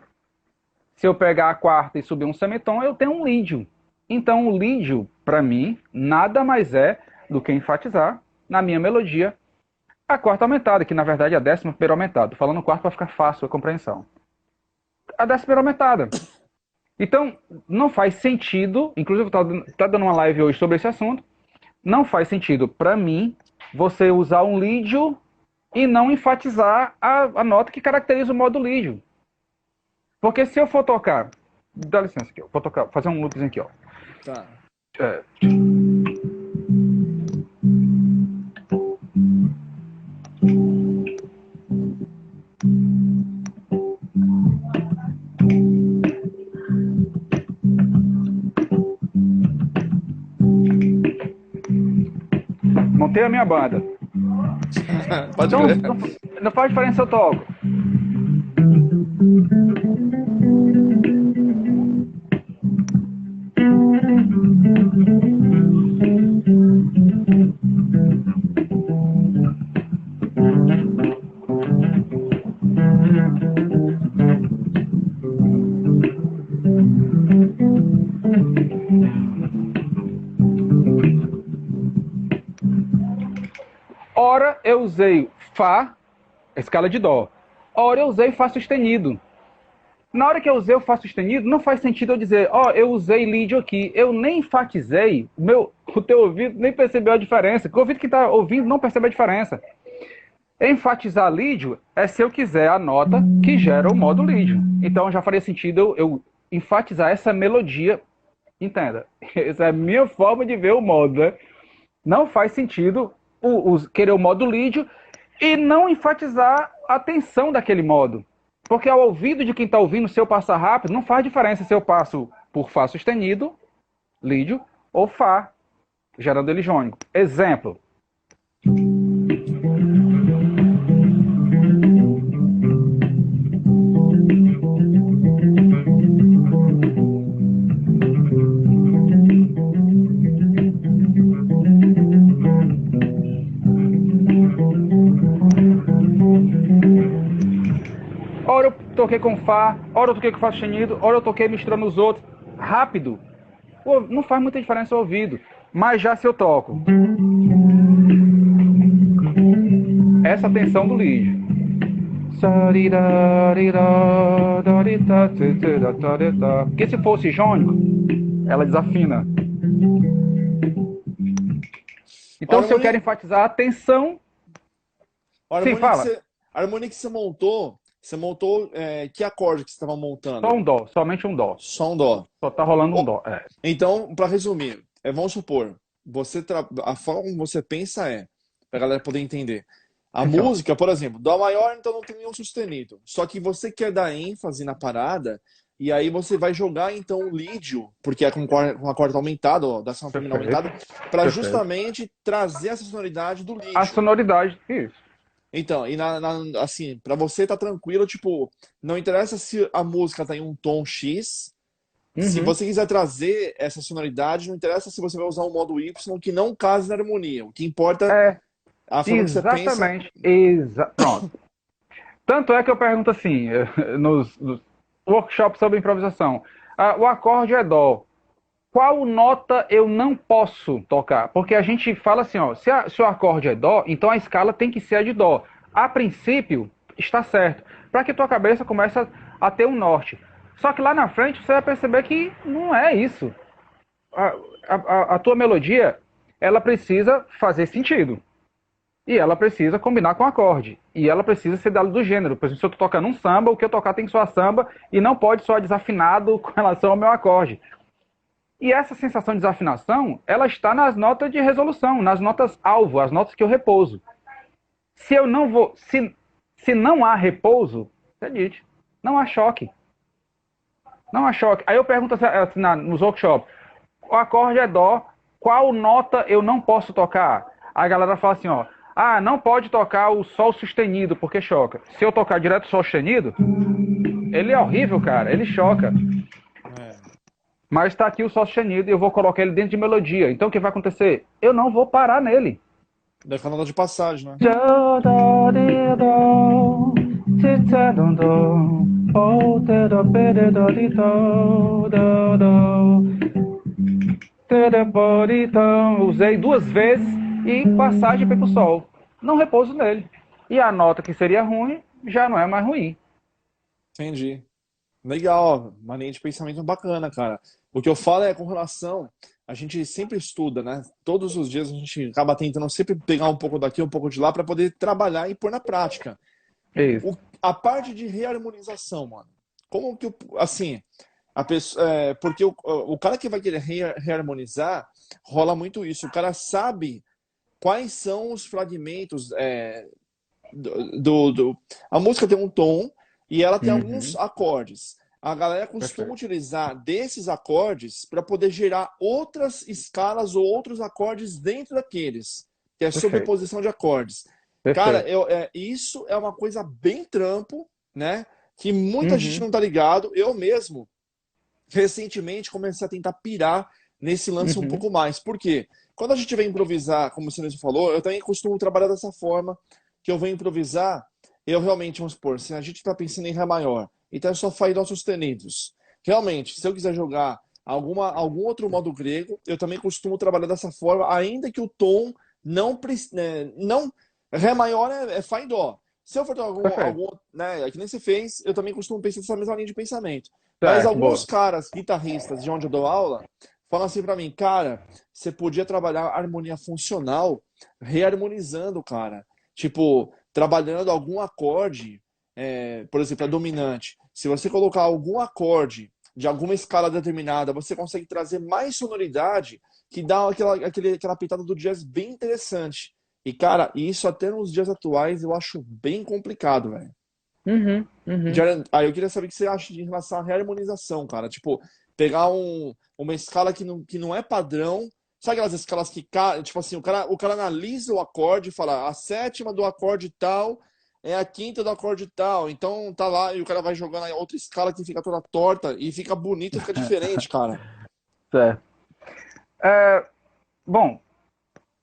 se eu pegar a quarta e subir um semitom, eu tenho um lídio. Então, o lídio, para mim, nada mais é do que enfatizar na minha melodia a quarta aumentada, que na verdade é a 11ª aumentada. Tô falando quarto para ficar fácil a compreensão. A 11ª aumentada. Então, não faz sentido, inclusive tá dando uma live hoje sobre esse assunto, não faz sentido para mim você usar um lídio e não enfatizar a nota que caracteriza o modo lídio. Porque se eu for tocar, dá licença aqui, eu vou tocar, fazer um loopzinho aqui, ó. Tá. É, montei a minha banda. Pode Então, crer. não faz diferença se eu toco. Ora eu usei Fá, escala de Dó. Ora eu usei Fá sustenido. Na hora que eu usei o Fá sustenido, não faz sentido eu dizer, eu usei lídio aqui. Eu nem enfatizei, o teu ouvido nem percebeu a diferença. O ouvido que está ouvindo não percebe a diferença. Enfatizar lídio é se eu quiser a nota que gera o modo lídio. Então já faria sentido eu enfatizar essa melodia. Entenda, essa é a minha forma de ver o modo, né? Não faz sentido querer o modo lídio e não enfatizar a tensão daquele modo. Porque ao ouvido de quem está ouvindo, se eu passar rápido, não faz diferença se eu passo por Fá sustenido, lídio, ou Fá, gerando ele jônico. Exemplo. Ora eu toquei com Fá, ora eu toquei com Fá sustenido, ora eu toquei misturando os outros. Rápido. Não faz muita diferença ao ouvido. Mas já se eu toco essa tensão do lídio. Porque se fosse jônico, ela desafina. Então, se eu quero enfatizar a tensão... Sim, fala. A harmonia que você montou que acorde que você estava montando? Só um dó, somente um dó. Só um dó. Só tá rolando um dó. Então, para resumir, vamos supor, a forma como você pensa para a galera poder entender. A Então. música, por exemplo, dó maior, então não tem nenhum sustenido. Só que você quer dar ênfase na parada, e aí você vai jogar então o lídio, porque é com a quarta aumentada, ó, da terminal aumentada, para justamente trazer essa sonoridade do lídio. A sonoridade, isso. Então, e assim, para você tá tranquilo, tipo, não interessa se a música tá em um tom X, se você quiser trazer essa sonoridade, não interessa se você vai usar um modo Y que não case na harmonia. O que importa A forma que você pensa. Exatamente. Pronto. Tanto é que eu pergunto assim, nos workshops sobre improvisação. O acorde é dó. Qual nota eu não posso tocar? Porque a gente fala assim, ó, se o acorde é dó, então a escala tem que ser a de dó. A princípio, está certo. Para que tua cabeça comece a ter um norte. Só que lá na frente você vai perceber que não é isso. A tua melodia, ela precisa fazer sentido. E ela precisa combinar com o acorde. E ela precisa ser dela do gênero. Por exemplo, se eu tô tocando um samba, o que eu tocar tem que soar samba e não pode soar desafinado com relação ao meu acorde. E essa sensação de desafinação, ela está nas notas de resolução, nas notas alvo, as notas que eu repouso. Se eu não vou, se não há repouso, acredite, não há choque. Não há choque. Aí eu pergunto assim, nos workshops, o acorde é dó, qual nota eu não posso tocar? A galera fala assim, ó, não pode tocar o sol sustenido porque choca. Se eu tocar direto o sol sustenido, ele é horrível, cara, ele choca. É. Mas está aqui o sol sustenido e eu vou colocar ele dentro de melodia. Então o que vai acontecer? Eu não vou parar nele. Deve ficar nota de passagem, né? Usei duas vezes e passagem para o sol. Não repouso nele. E a nota que seria ruim já não é mais ruim. Entendi. Legal, uma linha de pensamento bacana, cara. O que eu falo é com relação. A gente sempre estuda, né? Todos os dias a gente acaba tentando sempre pegar um pouco daqui, um pouco de lá, para poder trabalhar e pôr na prática. Isso. A parte de reharmonização, mano. Como que, assim, a pessoa, porque o cara que vai querer reharmonizar, rola muito isso. O cara sabe quais são os fragmentos a música tem um tom e ela tem alguns Uhum. acordes. A galera costuma Perfeito. utilizar desses acordes para poder gerar outras escalas ou outros acordes dentro daqueles, que é Perfeito. sobreposição de acordes. Cara, Perfeito. isso é uma coisa bem trampo, né? Que muita gente Uhum. não tá ligado. Eu mesmo, recentemente, comecei a tentar pirar nesse lance um Uhum. pouco mais. Por quê? Quando a gente vem improvisar, como você mesmo falou, eu também costumo trabalhar dessa forma, que eu venho improvisar, eu realmente, vamos supor, se a gente está pensando em Ré maior, então é só Fá e Dó sustenidos. Realmente, se eu quiser jogar algum outro modo grego, eu também costumo trabalhar dessa forma, ainda que o tom não Ré maior é Fá e Dó. Se eu for ter Perfeito. né, que nem você fez, eu também costumo pensar nessa mesma linha de pensamento. Mas Certo, alguns boa. caras, guitarristas, de onde eu dou aula, falam assim pra mim, cara, você podia trabalhar harmonia funcional reharmonizando, cara. Tipo, trabalhando algum acorde, por exemplo, a dominante. Se você colocar algum acorde de alguma escala determinada, você consegue trazer mais sonoridade que dá aquela pitada do jazz bem interessante. E, cara, isso até nos dias atuais eu acho bem complicado, velho. Uhum. Uhum. Aí eu queria saber o que você acha em relação à reharmonização, cara. Tipo, pegar uma escala que não é padrão. Sabe aquelas escalas que, tipo assim, o cara analisa o acorde e fala, a sétima do acorde tal é a quinta do acorde tal. Então tá lá e o cara vai jogando a outra escala que fica toda torta e fica bonito e fica diferente, cara. Certo. Bom,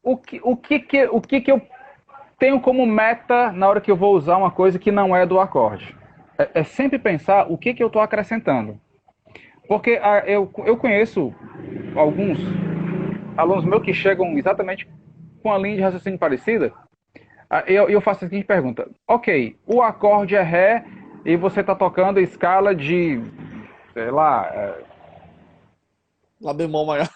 o que que eu tenho como meta na hora que eu vou usar uma coisa que não é do acorde? É sempre pensar o que que eu estou acrescentando. Porque eu conheço alguns alunos meus que chegam exatamente com a linha de raciocínio parecida. Eu faço a seguinte pergunta: ok, o acorde é Ré e você está tocando a escala de, sei lá, Lá bemol maior.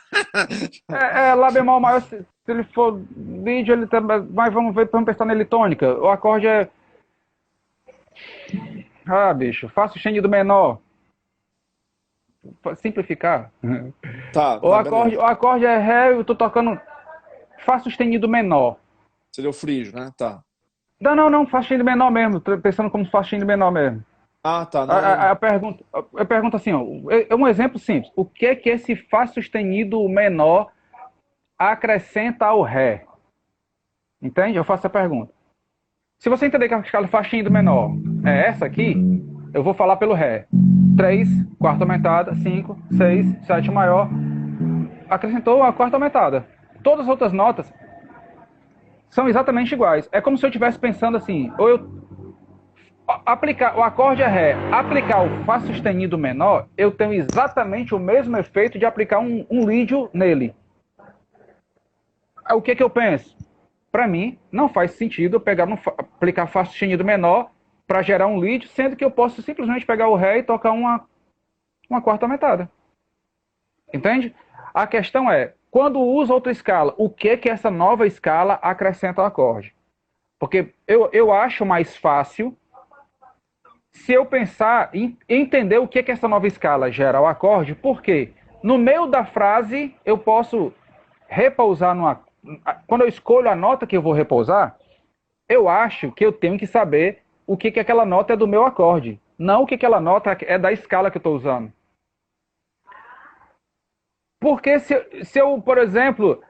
Lá bemol maior, se ele for mídio, ele também, mas vamos pensar nele tônica. O acorde é, bicho, Fá sustenido menor, simplificar. Tá, O tá, acorde, beleza. o acorde é Ré, eu tô tocando Fá sustenido menor. Seria o frígio, né? Tá. Não, não, não, Fá sustenido menor mesmo, tô pensando como Fá sustenido menor mesmo. Ah, tá. A, Não, a, não. a pergunta, eu pergunto assim, ó, é um exemplo simples. O que é que esse Fá sustenido menor acrescenta ao Ré? Entende? Eu faço a pergunta. Se você entender que a escala Fá sustenido menor é essa aqui, eu vou falar pelo Ré. 3, quarta aumentada, 5, 6, 7 maior. Acrescentou a quarta aumentada. Todas as outras notas São exatamente iguais. É como se eu estivesse pensando assim, ou eu aplicar o acorde é Ré, aplicar o Fá sustenido menor, eu tenho exatamente o mesmo efeito de aplicar um lídio nele. O que que eu penso? Para mim, não faz sentido eu pegar aplicar Fá sustenido menor para gerar um lídio, sendo que eu posso simplesmente pegar o Ré e tocar uma quarta aumentada. Entende? A questão é, quando usa outra escala, o que que essa nova escala acrescenta ao acorde? Porque eu acho mais fácil se eu pensar em entender o que que essa nova escala gera ao acorde, porque no meio da frase eu posso repousar numa. Quando eu escolho a nota que eu vou repousar, eu acho que eu tenho que saber o que que aquela nota é do meu acorde, não o que aquela nota é da escala que eu estou usando. Porque se eu, por exemplo,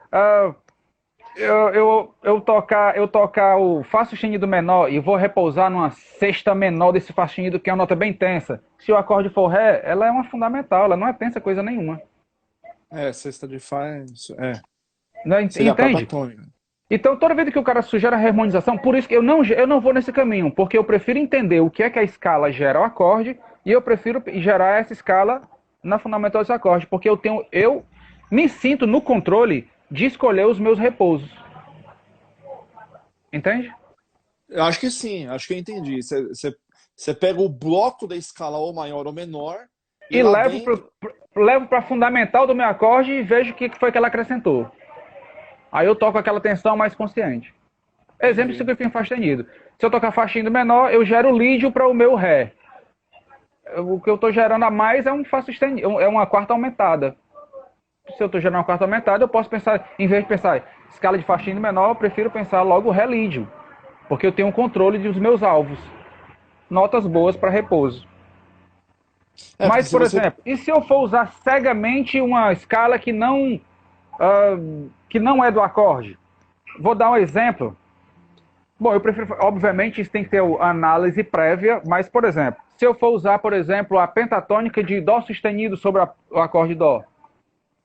eu tocar o Fá sustenido menor e vou repousar numa sexta menor desse Fá sustenido, que é uma nota bem tensa, se o acorde for Ré, ela é uma fundamental, ela não é tensa coisa nenhuma. Sexta de Fá, Não, seria a própria entende? tônica. Então, toda vez que o cara sugere a harmonização, por isso que eu não vou nesse caminho, porque eu prefiro entender o que é que a escala gera ao acorde e eu prefiro gerar essa escala na fundamental desse acorde, porque eu me sinto no controle de escolher os meus repousos. Entende? Eu acho que sim, acho que eu entendi. Você pega o bloco da escala ou maior ou menor e E lá levo dentro. para fundamental do meu acorde e vejo o que foi que ela acrescentou. Aí eu toco aquela tensão mais consciente. Exemplo Entendi. simplifica em Fá sustenido. Se eu tocar Fá sustenido menor, eu gero lídio para o meu Ré. O que eu estou gerando a mais é um Fá sustenido, é uma quarta aumentada. Se eu estou gerando uma quarta aumentada, eu posso pensar, em vez de pensar escala de Fá sustenido menor, eu prefiro pensar logo Ré lídio. Porque eu tenho um controle dos meus alvos. Notas boas para repouso. Porque Mas, se por você. exemplo, e se eu for usar cegamente uma escala que não é do acorde? Vou dar um exemplo. Bom, eu prefiro, obviamente, isso tem que ter análise prévia, mas, por exemplo, se eu for usar, por exemplo, a pentatônica de Dó sustenido sobre o acorde Dó,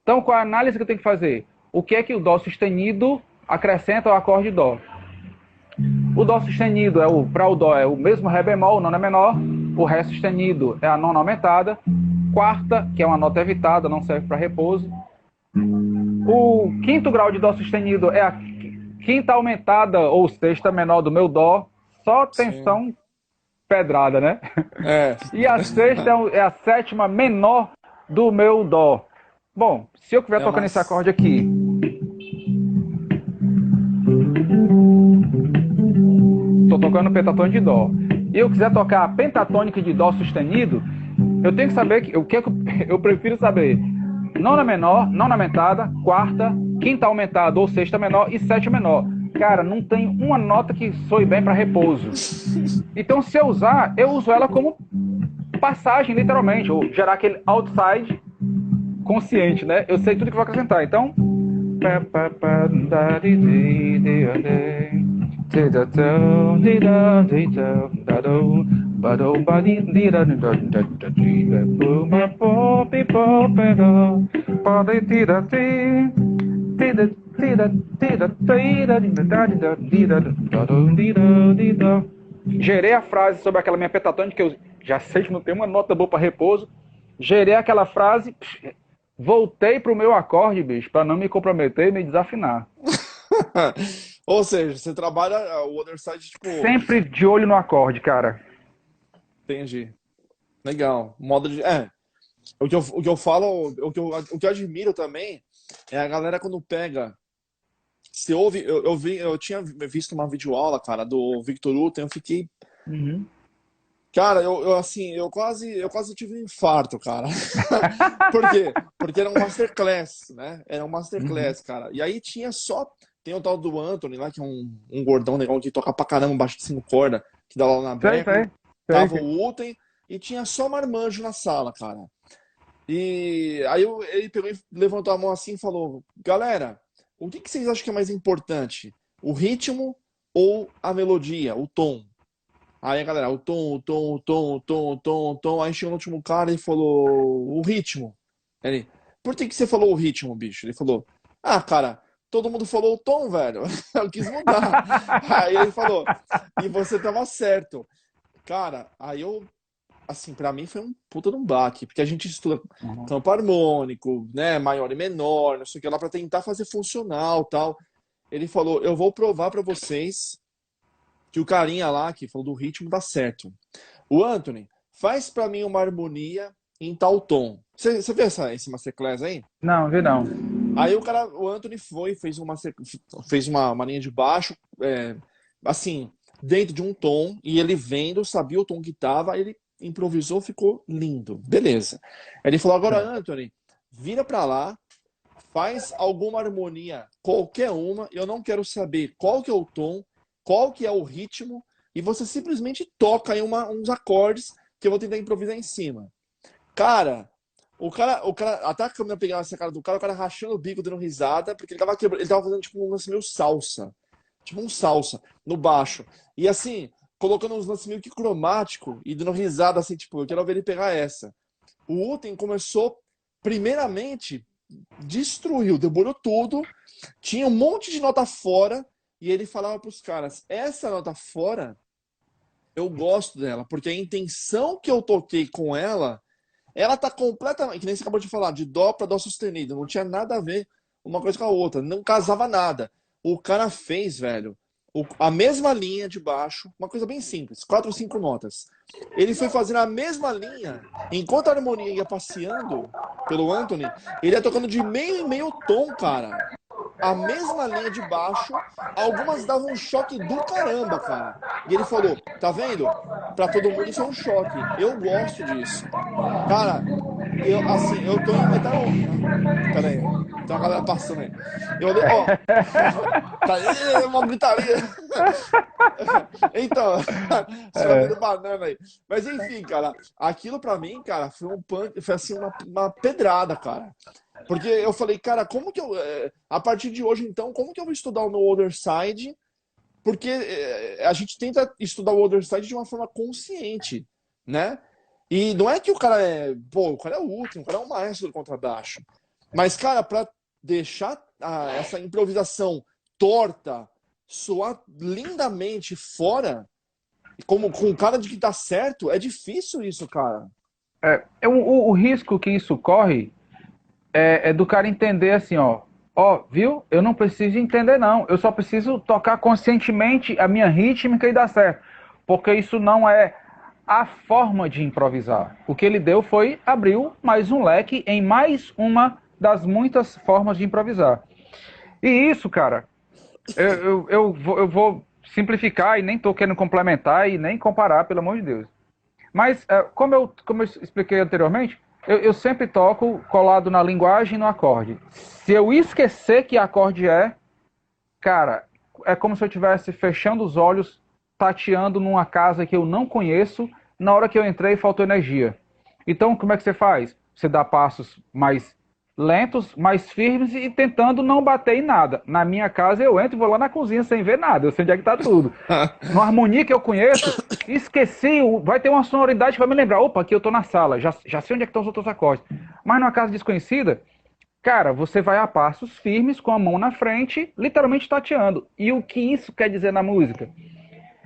então qual é a análise que eu tenho que fazer? O que é que o Dó sustenido acrescenta ao acorde Dó? O Dó sustenido para o Dó é o mesmo Ré bemol, nona menor, o Ré sustenido é a nona aumentada, quarta, que é uma nota evitada, não serve para repouso. O quinto grau de Dó sustenido é a quinta aumentada ou sexta menor do meu Dó, só Sim. tensão pedrada, né? É. E a sexta é a sétima menor do meu Dó. Bom, se eu estiver É tocando esse acorde umas. aqui, estou tocando pentatônica de Dó, e eu quiser tocar a pentatônica de Dó sustenido, eu tenho que saber o que eu prefiro saber. Nona menor, nona aumentada, quarta, quinta aumentada ou sexta menor e sétima menor. Cara, não tem uma nota que soe bem para repouso. Então, se eu usar, eu uso ela como passagem, literalmente, ou gerar aquele outside consciente, né? Eu sei tudo que vou acrescentar. Então, gerei a frase sobre aquela minha pentatônica que eu já sei que não tem uma nota boa para repouso. Gerei aquela frase, voltei pro meu acorde, bicho, para não me comprometer e me desafinar. Ou seja, você trabalha o other side, tipo. Sempre de olho no acorde, cara. Entendi. Legal. Modo de. O que eu falo, o que eu admiro também é a galera quando pega. Você ouve, eu tinha visto uma videoaula, cara, do Victor Uten, eu fiquei. Uhum. Cara, assim, eu quase tive um infarto, cara. Por quê? Porque era um masterclass, né? Era um Uhum. masterclass, cara. E aí tinha só. Tem o tal do Anthony lá, que é um gordão legal que toca pra caramba, baixo de 5 cordas, que dá lá na Sei, Berkeley. sei. Tava Sei. o Uten e tinha só marmanjo na sala, cara. E aí ele pegou e levantou a mão assim e falou: Galera, o que vocês acham que é mais importante? O ritmo ou a melodia, o tom? Aí a galera, o tom, o tom, o tom, o tom, o tom, o tom. Aí chegou no último cara e falou: O ritmo. Ele, por que você falou o ritmo, bicho? Ele falou: Ah, cara, todo mundo falou o tom, velho. Eu quis mudar. Aí ele falou, e você tava certo. Cara, aí eu, assim, pra mim foi um puta de um baque, porque a gente estuda Uhum. campo harmônico, né, maior e menor, não sei o que lá, pra tentar fazer funcional, tal. Ele falou, eu vou provar pra vocês que o carinha lá que falou do ritmo dá certo. O Anthony, faz pra mim uma harmonia em tal tom. Você vê esse masterclass aí? Não, vi não. Aí o Anthony foi, fez uma linha de baixo, assim, dentro de um tom, e ele vendo, sabia o tom que tava, ele improvisou, ficou lindo. Beleza. Aí ele falou, agora, Anthony, vira pra lá, faz alguma harmonia, qualquer uma, eu não quero saber qual que é o tom, qual que é o ritmo, e você simplesmente toca aí uns acordes que eu vou tentar improvisar em cima. Cara, o cara, até a câmera pegava essa cara do cara, o cara rachando o bico, dando risada, porque ele tava fazendo tipo um lance meio salsa. Tipo um salsa, no baixo. E assim, colocando uns lances meio que cromático e dando risada, assim, tipo, eu quero ver ele pegar essa. O Uten começou, primeiramente, destruiu, demorou tudo, tinha um monte de nota fora, e ele falava pros caras, essa nota fora, eu gosto dela, porque a intenção que eu toquei com ela tá completamente, que nem você acabou de falar, de dó para dó sustenido, não tinha nada a ver uma coisa com a outra, não casava nada. O cara fez, velho, a mesma linha de baixo, uma coisa bem simples, quatro ou cinco notas. Ele foi fazendo a mesma linha, enquanto a harmonia ia passeando pelo Anthony, ele ia tocando de meio em meio tom, cara. A mesma linha de baixo, algumas davam um choque do caramba, cara. E ele falou, tá vendo? Pra todo mundo isso é um choque. Eu gosto disso. Cara, eu tô em metal. Pera aí, tem uma galera passando aí. Ó, tá aí, uma gritaria. Então, você vai vendo banana aí. Mas enfim, cara, aquilo pra mim, cara, foi um punk, foi assim, uma pedrada, cara. Porque eu falei, cara, como que eu. A partir de hoje, então, como que eu vou estudar o meu other side? Porque a gente tenta estudar o other side de uma forma consciente, né? E não é que o cara é. Pô, o cara é o último, o cara é o maestro do contrabaixo. Mas, cara, pra deixar essa improvisação torta soar lindamente fora, como com cara de que tá certo, é difícil isso, cara. O risco que isso corre é do cara entender assim, ó, viu? Eu não preciso entender, não. Eu só preciso tocar conscientemente a minha rítmica e dar certo. Porque isso não é a forma de improvisar. O que ele deu foi abriu mais um leque em mais uma das muitas formas de improvisar. E isso, cara, eu vou simplificar e nem tô querendo complementar e nem comparar, pelo amor de Deus. Mas, como eu expliquei anteriormente, eu sempre toco colado na linguagem e no acorde. Se eu esquecer que acorde cara, é como se eu estivesse fechando os olhos, tateando numa casa que eu não conheço, na hora que eu entrei faltou energia. Então, como é que você faz? Você dá passos mais lentos, mais firmes e tentando não bater em nada. Na minha casa eu entro e vou lá na cozinha sem ver nada, eu sei onde é que tá tudo. Numa harmonia que eu conheço, esqueci, vai ter uma sonoridade que vai me lembrar, opa, aqui eu tô na sala, já sei onde é que estão os outros acordes. Mas numa casa desconhecida, cara, você vai a passos firmes, com a mão na frente, literalmente tateando. E o que isso quer dizer na música?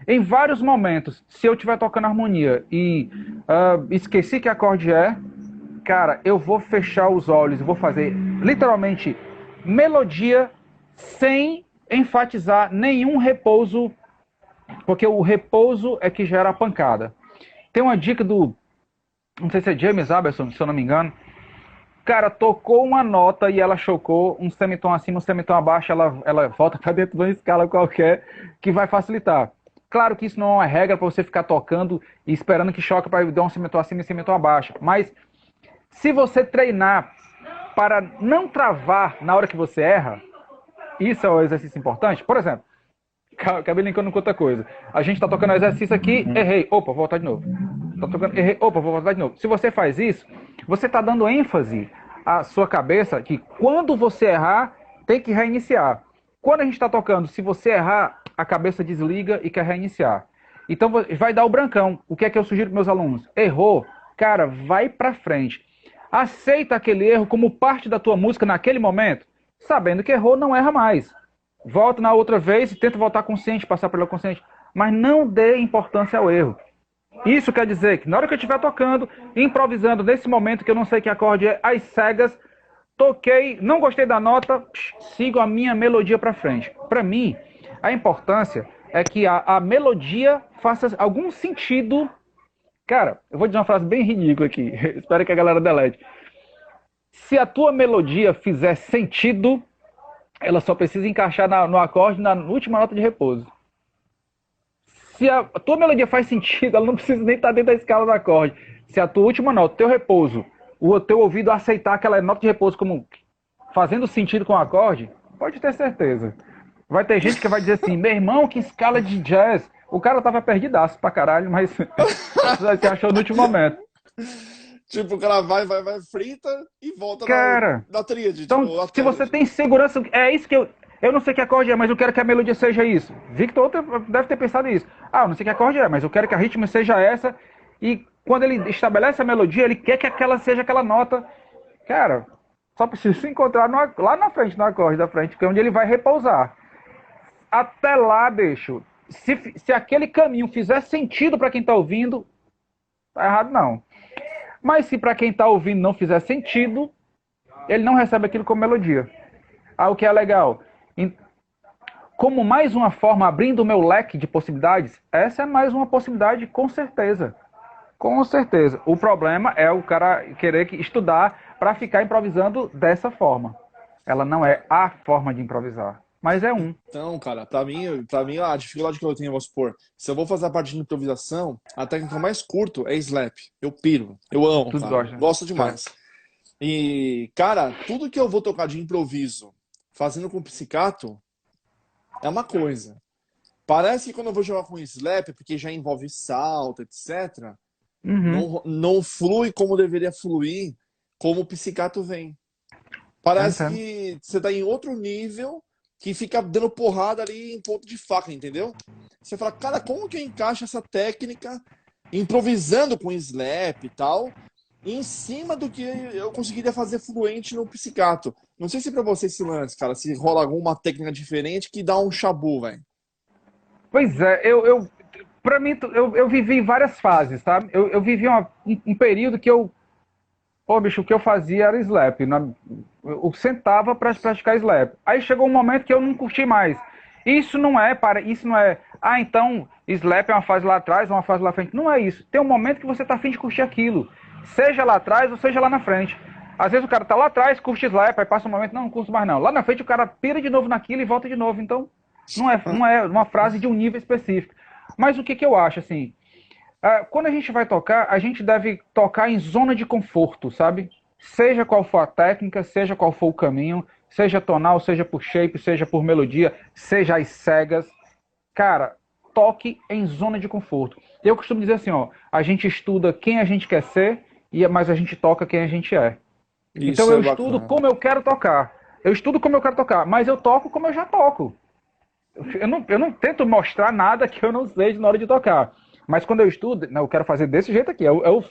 Em vários momentos, se eu estiver tocando harmonia e esqueci que acorde cara, eu vou fechar os olhos e vou fazer literalmente melodia sem enfatizar nenhum repouso, porque o repouso é que gera a pancada. Tem uma dica não sei se é James Aberson, se eu não me engano. Cara, tocou uma nota e ela chocou um semitom acima, um semitom abaixo, ela volta para dentro de uma escala qualquer que vai facilitar. Claro que isso não é uma regra para você ficar tocando e esperando que choque para dar um semitom acima e um semitom abaixo, mas se você treinar para não travar na hora que você erra, isso é um exercício importante. Por exemplo, acabei linkando com outra coisa. A gente está tocando exercício aqui, errei, opa, vou voltar de novo. Tá tocando, errei, opa, vou voltar de novo. Se você faz isso, você está dando ênfase à sua cabeça que quando você errar, tem que reiniciar. Quando a gente está tocando, se você errar, a cabeça desliga e quer reiniciar. Então vai dar o brancão. O que é que eu sugiro para meus alunos? Errou, cara, vai para frente. Aceita aquele erro como parte da tua música naquele momento. sabendo que errou, não erra mais. Volta na outra vez e tenta voltar consciente, passar pelo consciente. Mas não dê importância ao erro. Isso quer dizer que na hora que eu estiver tocando, improvisando, nesse momento que eu não sei que acorde é, às cegas, toquei, não gostei da nota, sigo a minha melodia para frente. Para mim, a importância é que a melodia faça algum sentido. Cara, eu vou dizer uma frase bem ridícula aqui, espero que a galera delete. Se a tua melodia fizer sentido, ela só precisa encaixar no acorde na última nota de repouso. Se a tua melodia faz sentido, ela não precisa nem estar dentro da escala do acorde. Se a tua última nota, o teu repouso, o teu ouvido aceitar aquela nota de repouso como fazendo sentido com o acorde, pode ter certeza. Vai ter gente que vai dizer assim, meu irmão, que escala de jazz. O cara tava perdidaço pra caralho, mas se achou no último momento. Tipo, o cara vai, frita e volta Cara, na tríade. então, Tipo, se você tem segurança, é isso que eu não sei que acorde é, mas eu quero que a melodia seja isso. Victor deve ter pensado isso. Ah, eu não sei que acorde é, mas eu quero que a ritmo seja essa. E quando ele estabelece a melodia, ele quer que aquela seja aquela nota. Cara, só precisa se encontrar lá na frente, no acorde da frente, que é onde ele vai repousar. Até lá, bicho, se aquele caminho fizer sentido para quem tá ouvindo, tá errado não. Mas se para quem tá ouvindo não fizer sentido, ele não recebe aquilo como melodia. Ah, o que é legal? Como mais uma forma, abrindo o meu leque de possibilidades, essa é mais uma possibilidade, com certeza. Com certeza. O problema é o cara querer estudar para ficar improvisando dessa forma. Ela não é a forma de improvisar, mas é um. Então, cara, pra mim a dificuldade que eu tenho, vamos supor, se eu vou fazer a parte de improvisação, a técnica que eu mais curto é slap. Eu piro. Eu amo, Tudo cara. gosta. Gosto Certo. demais. E, cara, tudo que eu vou tocar de improviso, fazendo com psicato, é uma coisa. Parece que quando eu vou jogar com slap, porque já envolve salto, etc., Uhum. não flui como deveria fluir, como o psicato vem. Eu Parece entendo. que você tá em outro nível que fica dando porrada ali em ponto de faca, entendeu? Você fala, cara, como que eu encaixo essa técnica improvisando com slap e tal, em cima do que eu conseguiria fazer fluente no psicato? Não sei se pra você esse lance, cara, se rola alguma técnica diferente que dá um chabu, velho. Pois é, para mim, eu vivi várias fases, sabe? Eu vivi um período que pô, bicho, o que eu fazia era slap. Eu sentava para praticar slap. Aí chegou um momento que eu não curti mais. Isso não é, ah, então slap é uma fase lá atrás, uma fase lá frente. Não é isso. Tem um momento que você tá afim de curtir aquilo. Seja lá atrás ou seja lá na frente. Às vezes o cara tá lá atrás, curte slap, aí passa um momento, não curto mais não. Lá na frente o cara pira de novo naquilo e volta de novo. Então, não é uma frase de um nível específico. Mas o que que eu acho, assim? Quando a gente vai tocar, a gente deve tocar em zona de conforto, sabe? Seja qual for a técnica, seja qual for o caminho, seja tonal, seja por shape, seja por melodia, seja às cegas. Cara, toque em zona de conforto. Eu costumo dizer assim, ó, a gente estuda quem a gente quer ser, mas a gente toca quem a gente é. Então Isso eu é estudo bacana. como eu quero tocar. Eu estudo como eu quero tocar, mas eu toco como eu já toco. Eu não tento mostrar nada que eu não sei na hora de tocar. Mas quando eu estudo, não, eu quero fazer desse jeito aqui.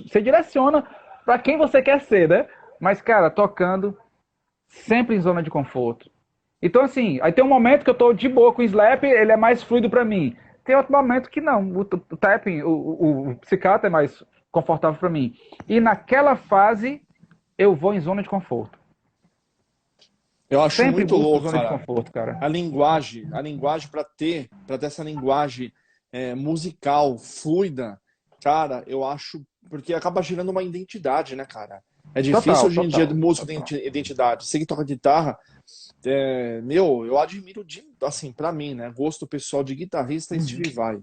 Você direciona para quem você quer ser, né? Mas, cara, tocando sempre em zona de conforto. Então, assim, aí tem um momento que eu tô de boa com o slap, ele é mais fluido para mim. Tem outro momento que não. O tapping, o psicato é mais confortável para mim. E naquela fase, eu vou em zona de conforto. Eu acho Sempre muito busco louco, zona de cara. conforto, cara. A linguagem para ter essa linguagem musical fluida, cara, eu acho porque acaba gerando uma identidade, né, cara? É difícil Total, hoje em dia total, de músico ter total. identidade. Você que toca guitarra, meu, eu admiro assim, pra mim, né, gosto pessoal de guitarrista é Uhum. Steve Vai.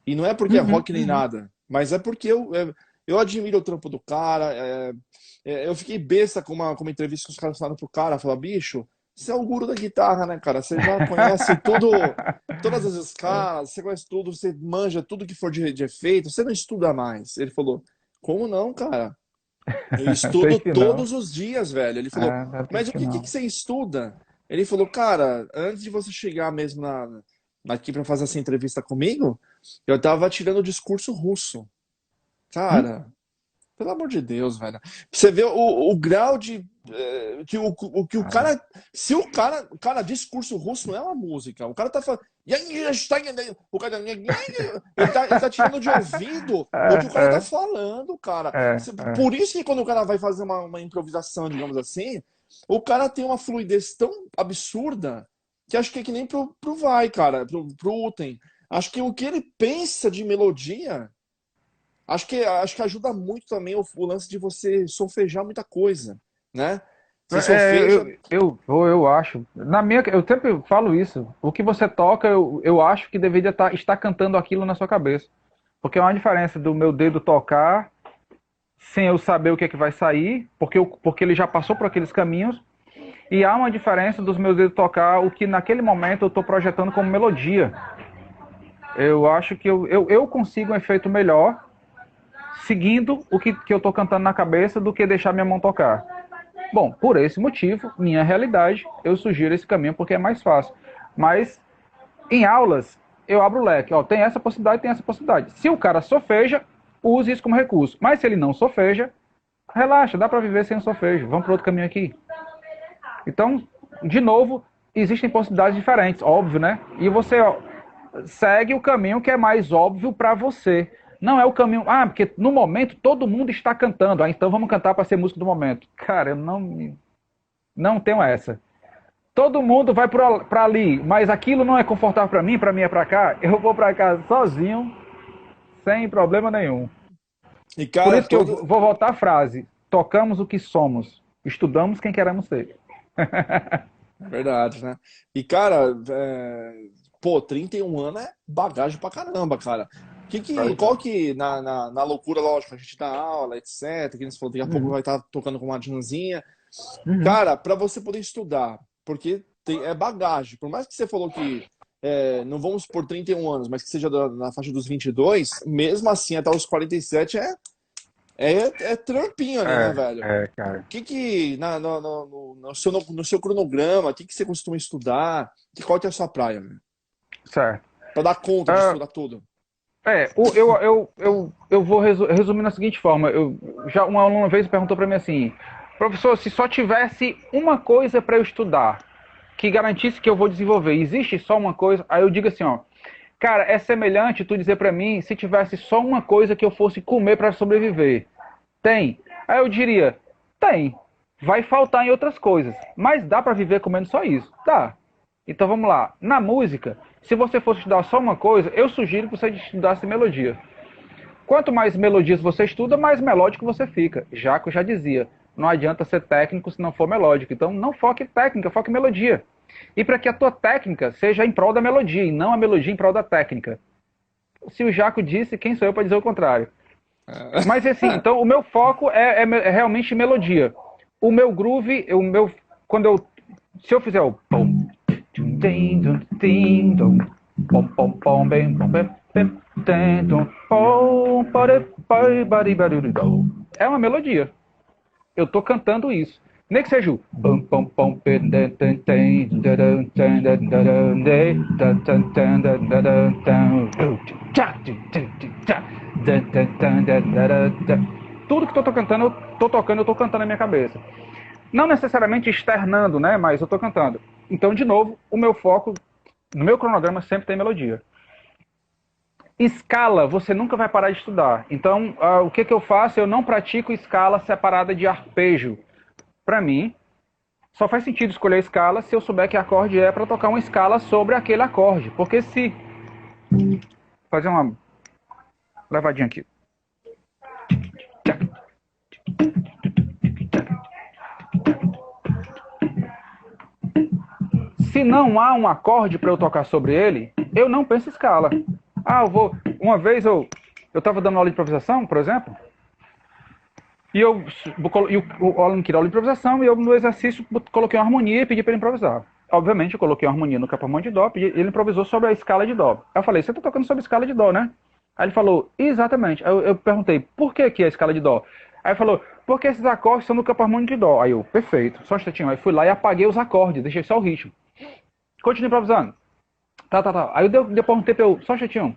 E não é porque é Uhum, rock nem uhum. nada, mas é porque eu admiro o trampo do cara. Eu fiquei besta com uma entrevista que os caras falaram pro cara, falaram, bicho, você é o guru da guitarra, né, cara? Você já conhece tudo, todas as escalas, você conhece tudo, você manja tudo que for de efeito, você não estuda mais. Ele falou, como não, cara? Eu Sei estudo que não. todos os dias, velho. Ele falou, Ah, tem mas o que que não. você estuda? Ele falou, cara, antes de você chegar mesmo aqui pra fazer essa entrevista comigo, eu tava tirando o discurso russo. Hum? Cara, Pelo amor de Deus, velho. Você vê o grau de. Que o cara. Se o cara, discurso russo não é uma música. O cara tá falando. O cara, ele tá tirando de ouvido o que o cara tá falando, cara. Por isso que quando o cara vai fazer uma improvisação, digamos assim, o cara tem uma fluidez tão absurda que acho que é que nem pro Vai, cara, pro Uten. Acho que o que ele pensa de melodia. Acho que ajuda muito também o lance de você solfejar muita coisa, né? Você solfeja. Eu acho. Eu sempre falo isso. O que você toca, eu acho que deveria estar cantando aquilo na sua cabeça. Porque é uma diferença do meu dedo tocar sem eu saber o que é que vai sair, porque ele já passou por aqueles caminhos. E há uma diferença dos meus dedos tocar o que naquele momento eu estou projetando como melodia. Eu acho que eu consigo um efeito melhor seguindo o que eu estou cantando na cabeça do que deixar minha mão tocar. Bom, por esse motivo, minha realidade, eu sugiro esse caminho porque é mais fácil. Mas em aulas, eu abro o leque. Ó, tem essa possibilidade, tem essa possibilidade. Se o cara sofeja, use isso como recurso. Mas se ele não sofeja, relaxa, dá para viver sem o sofejo. Vamos para outro caminho aqui. Então, de novo, existem possibilidades diferentes, óbvio, né? E você segue o caminho que é mais óbvio para você. Não é o caminho. Ah, porque no momento todo mundo está cantando. Ah, então vamos cantar para ser música do momento. Cara, eu não tenho essa. Todo mundo vai para ali, mas aquilo não é confortável para mim é para cá. Eu vou para cá sozinho, sem problema nenhum. E, Por cara, isso que eu vou voltar à frase: tocamos o que somos, estudamos quem queremos ser. é verdade, né? E, cara, pô, 31 anos é bagagem pra caramba, cara. Qual que, na loucura, lógico, a gente dá aula, etc, que eles falou, daqui a pouco vai estar tocando com uma Janzinha. Cara, pra você poder estudar, porque é bagagem. Por mais que você falou que não vamos por 31 anos, mas que seja na faixa dos 22, mesmo assim, até os 47 é trampinho ali, né, velho? Cara. No seu cronograma, o que você costuma estudar? Qual que é a sua praia, velho? Certo. Pra dar conta de estudar tudo. Eu vou resumir da seguinte forma. Já uma aluna uma vez perguntou para mim assim: professor, se só tivesse uma coisa para eu estudar que garantisse que eu vou desenvolver, existe só uma coisa? Aí eu digo assim, ó, cara, é semelhante tu dizer para mim se tivesse só uma coisa que eu fosse comer para sobreviver. Tem. Aí eu diria, tem. Vai faltar em outras coisas, mas dá para viver comendo só isso. Dá. Então vamos lá. Na música, se você fosse estudar só uma coisa, eu sugiro que você estudasse melodia. Quanto mais melodias você estuda, mais melódico você fica. Jaco já dizia, não adianta ser técnico se não for melódico. Então não foque em técnica, foque em melodia. E para que a tua técnica seja em prol da melodia e não a melodia em prol da técnica. Se o Jaco disse, quem sou eu para dizer o contrário? Mas assim, então o meu foco é realmente melodia. O meu groove, se eu fizer o é uma melodia. Eu tô cantando isso. Nem que seja o tudo que eu tô cantando, eu tô cantando na minha cabeça. Não necessariamente externando, né? Mas eu tô cantando. Então, de novo, o meu foco, no meu cronograma, sempre tem melodia. Escala, você nunca vai parar de estudar. Então, o que eu faço? Eu não pratico escala separada de arpejo. Para mim, só faz sentido escolher a escala se eu souber que acorde é para tocar uma escala sobre aquele acorde. Porque se... Fazer uma levadinha aqui. Se não há um acorde para eu tocar sobre ele, eu não penso em escala. Uma vez eu estava dando aula de improvisação, por exemplo, e o aluno queria aula de improvisação, e eu no exercício coloquei uma harmonia e pedi para ele improvisar. Obviamente eu coloquei uma harmonia no capamão de dó, e ele improvisou sobre a escala de dó. Eu falei, você está tocando sobre a escala de dó, né? Aí ele falou, exatamente. Aí eu perguntei, por que aqui é a escala de dó? Aí ele falou, porque esses acordes são no campo harmônico de dó. Aí eu, perfeito, só um instantinho. Aí fui lá e apaguei os acordes, deixei só o ritmo. Continue improvisando. Tá. Aí eu perguntei pra eu, só um instantinho.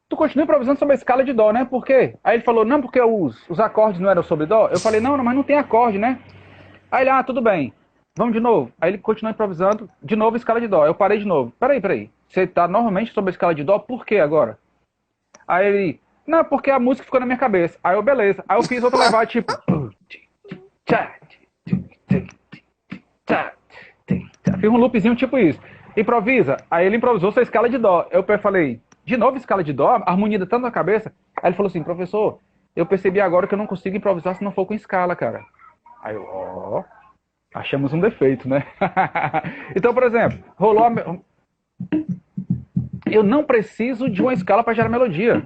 tu continua improvisando sobre a escala de dó, né? Por quê? Aí ele falou, não, porque os acordes não eram sobre dó. Eu falei, não, mas não tem acorde, né? Aí ele, tudo bem. Vamos de novo. Aí ele continuou improvisando, de novo escala de dó. Eu parei de novo. Peraí. Você tá normalmente sobre a escala de dó, por quê agora? Aí ele, não, porque a música ficou na minha cabeça. Aí eu, beleza. Aí eu fiz outra levada, tipo... Fiz um loopzinho tipo isso. Improvisa. Aí ele improvisou sua escala de dó. Eu falei, de novo escala de dó? A harmonia tá tanto na cabeça. Aí ele falou assim, professor, eu percebi agora que eu não consigo improvisar se não for com escala, cara. Aí eu, achamos um defeito, né? Então, por exemplo, eu não preciso de uma escala para gerar melodia.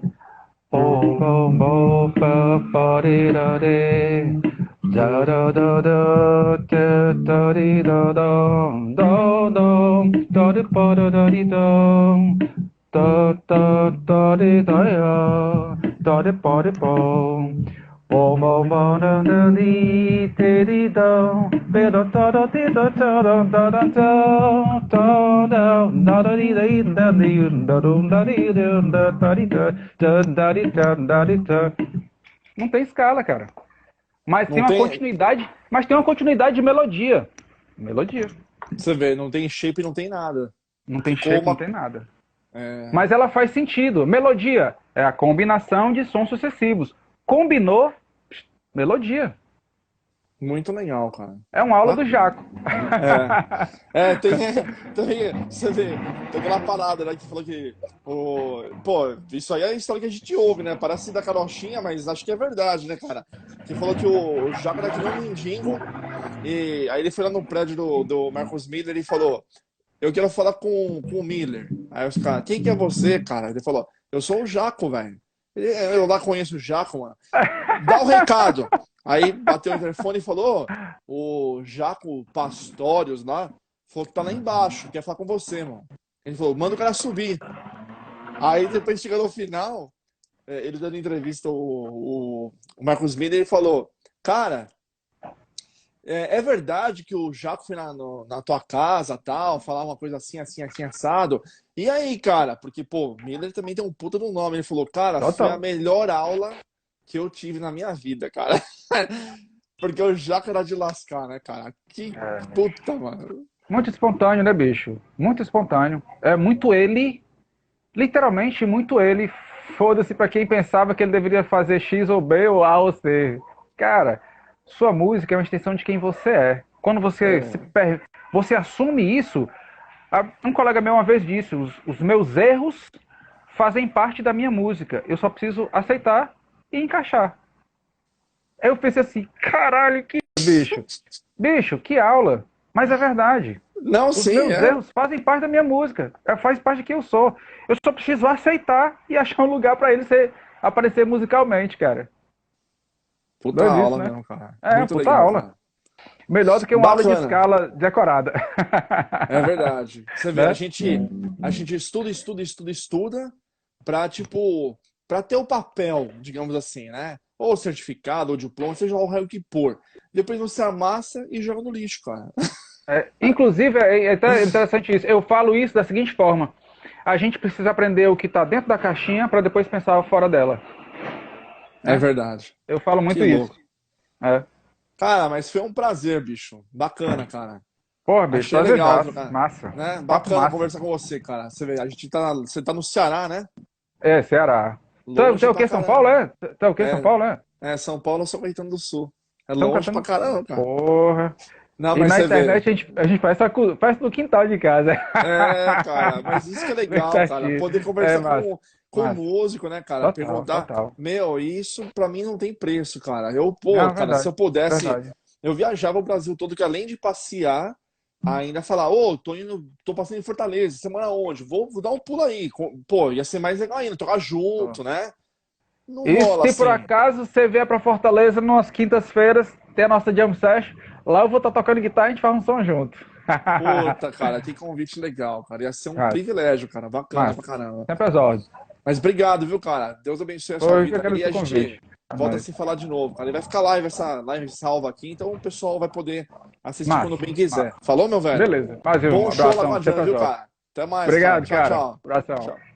Não tem escala, cara. Mas tem Não uma tem. continuidade, de melodia. Melodia. Você vê, não tem shape, não tem nada. Não tem Ficou shape, não uma. tem nada. É, Mas ela faz sentido. Melodia é a combinação de sons sucessivos. Combinou, melodia. muito legal, cara. É uma aula do Jaco. Você vê, tem aquela parada, né, que falou que, pô, isso aí é a história que a gente ouve, né, parece da carochinha, mas acho que é verdade, né, cara, que falou que o Jaco era que nem um mendigo, e aí ele foi lá no prédio do Marcos Miller e falou, eu quero falar com o Miller, aí os caras, quem que é você, cara? Ele falou, eu sou o Jaco, velho, eu lá conheço o Jaco, mano, dá o recado. Aí bateu o telefone e falou: o Jaco Pastorius lá falou que tá lá embaixo, quer falar com você, mano. Ele falou: manda o cara subir. Aí depois chega no final, ele dando entrevista, o Marcos Miller, ele falou: cara, é verdade que o Jaco foi na tua casa tal, falar uma coisa assim, assim, assim, assado. E aí, cara, porque, pô, Miller também tem um puta no nome. Ele falou: cara, foi a Total. melhor aula que eu tive na minha vida, cara. Porque o Jaco era de lascar, né, cara? Que puta, mano. Muito espontâneo, né, bicho? Muito espontâneo. É muito ele, literalmente muito ele. Foda-se pra quem pensava que ele deveria fazer X ou B ou A ou C. Cara, sua música é uma extensão de quem você é. Quando você assume isso, um colega meu uma vez disse, os meus erros fazem parte da minha música. Eu só preciso aceitar e encaixar. Aí eu pensei assim, caralho, que bicho. Bicho, que aula. Mas é verdade. Não, Os sim, meus é. erros fazem parte da minha música. Faz parte de quem eu sou. Eu só preciso aceitar e achar um lugar pra ele aparecer musicalmente, cara. Puta Doido isso, aula né? mesmo, cara. É, Muito puta legal, aula. cara. Melhor do que uma aula de Bacana. escala decorada. É verdade. Você vê, a Né? gente, a gente estuda pra, tipo, pra ter o papel, digamos assim, né? Ou certificado, ou diploma, seja lá o raio que for. Depois você amassa e joga no lixo, cara. Inclusive, é até interessante isso. Eu falo isso da seguinte forma. A gente precisa aprender o que está dentro da caixinha para depois pensar fora dela. É Né? verdade. Eu falo Que muito isso. louco. É. Cara, mas foi um prazer, bicho. Bacana, cara. Porra, bicho, Achei legal prazerzaço. trocar, Massa. né? Papo Bacana massa. conversar com você, cara. Você vê, a gente tá, você tá no Ceará, né? É, Ceará. Tu Longe é o pra que, São Paulo, caramba. é? Tu é o que, São É, Paulo, é? São Paulo, São Caetano do Sul. É São longe pra Caetano. caramba, cara. Porra. Não, E mas na você vê. internet a gente faz no quintal de casa. É, cara, mas isso que é Bem legal, cara. certinho. Poder É, conversar massa. com o Massa. músico, né, cara? Total, Perguntar. total. Meu, isso pra mim não tem preço, cara. Pô, Não, cara, se verdade. eu pudesse, Verdade. eu viajava o Brasil todo, que além de passear, ainda falar, ô, tô passando em Fortaleza, semana onde? Vou dar um pulo aí. Pô, ia ser mais legal ainda, tocar junto, né? Não E rola se por assim. acaso você vier pra Fortaleza nas quintas-feiras, tem a nossa Jam Session, lá eu vou estar tocando guitarra e a gente faz um som junto. Puta, cara, que convite legal, cara. Ia ser um Massa, privilégio, cara. Bacana pra massa. caramba. Sempre às ordens. Mas obrigado, viu, cara? Deus abençoe a sua Hoje eu vida aí e agradeço a o convite. gente É volta a nóis. se falar de novo, cara. E vai ficar live, essa live salva aqui, então o pessoal vai poder assistir quando Massa, bem quiser. massa. Falou, meu velho? Beleza. Mais um Bom show lá com abração, a Jana, sempre às viu, ordens. cara? Até mais, cara. Obrigado, Tchau, cara. tchau. Abração. Tchau.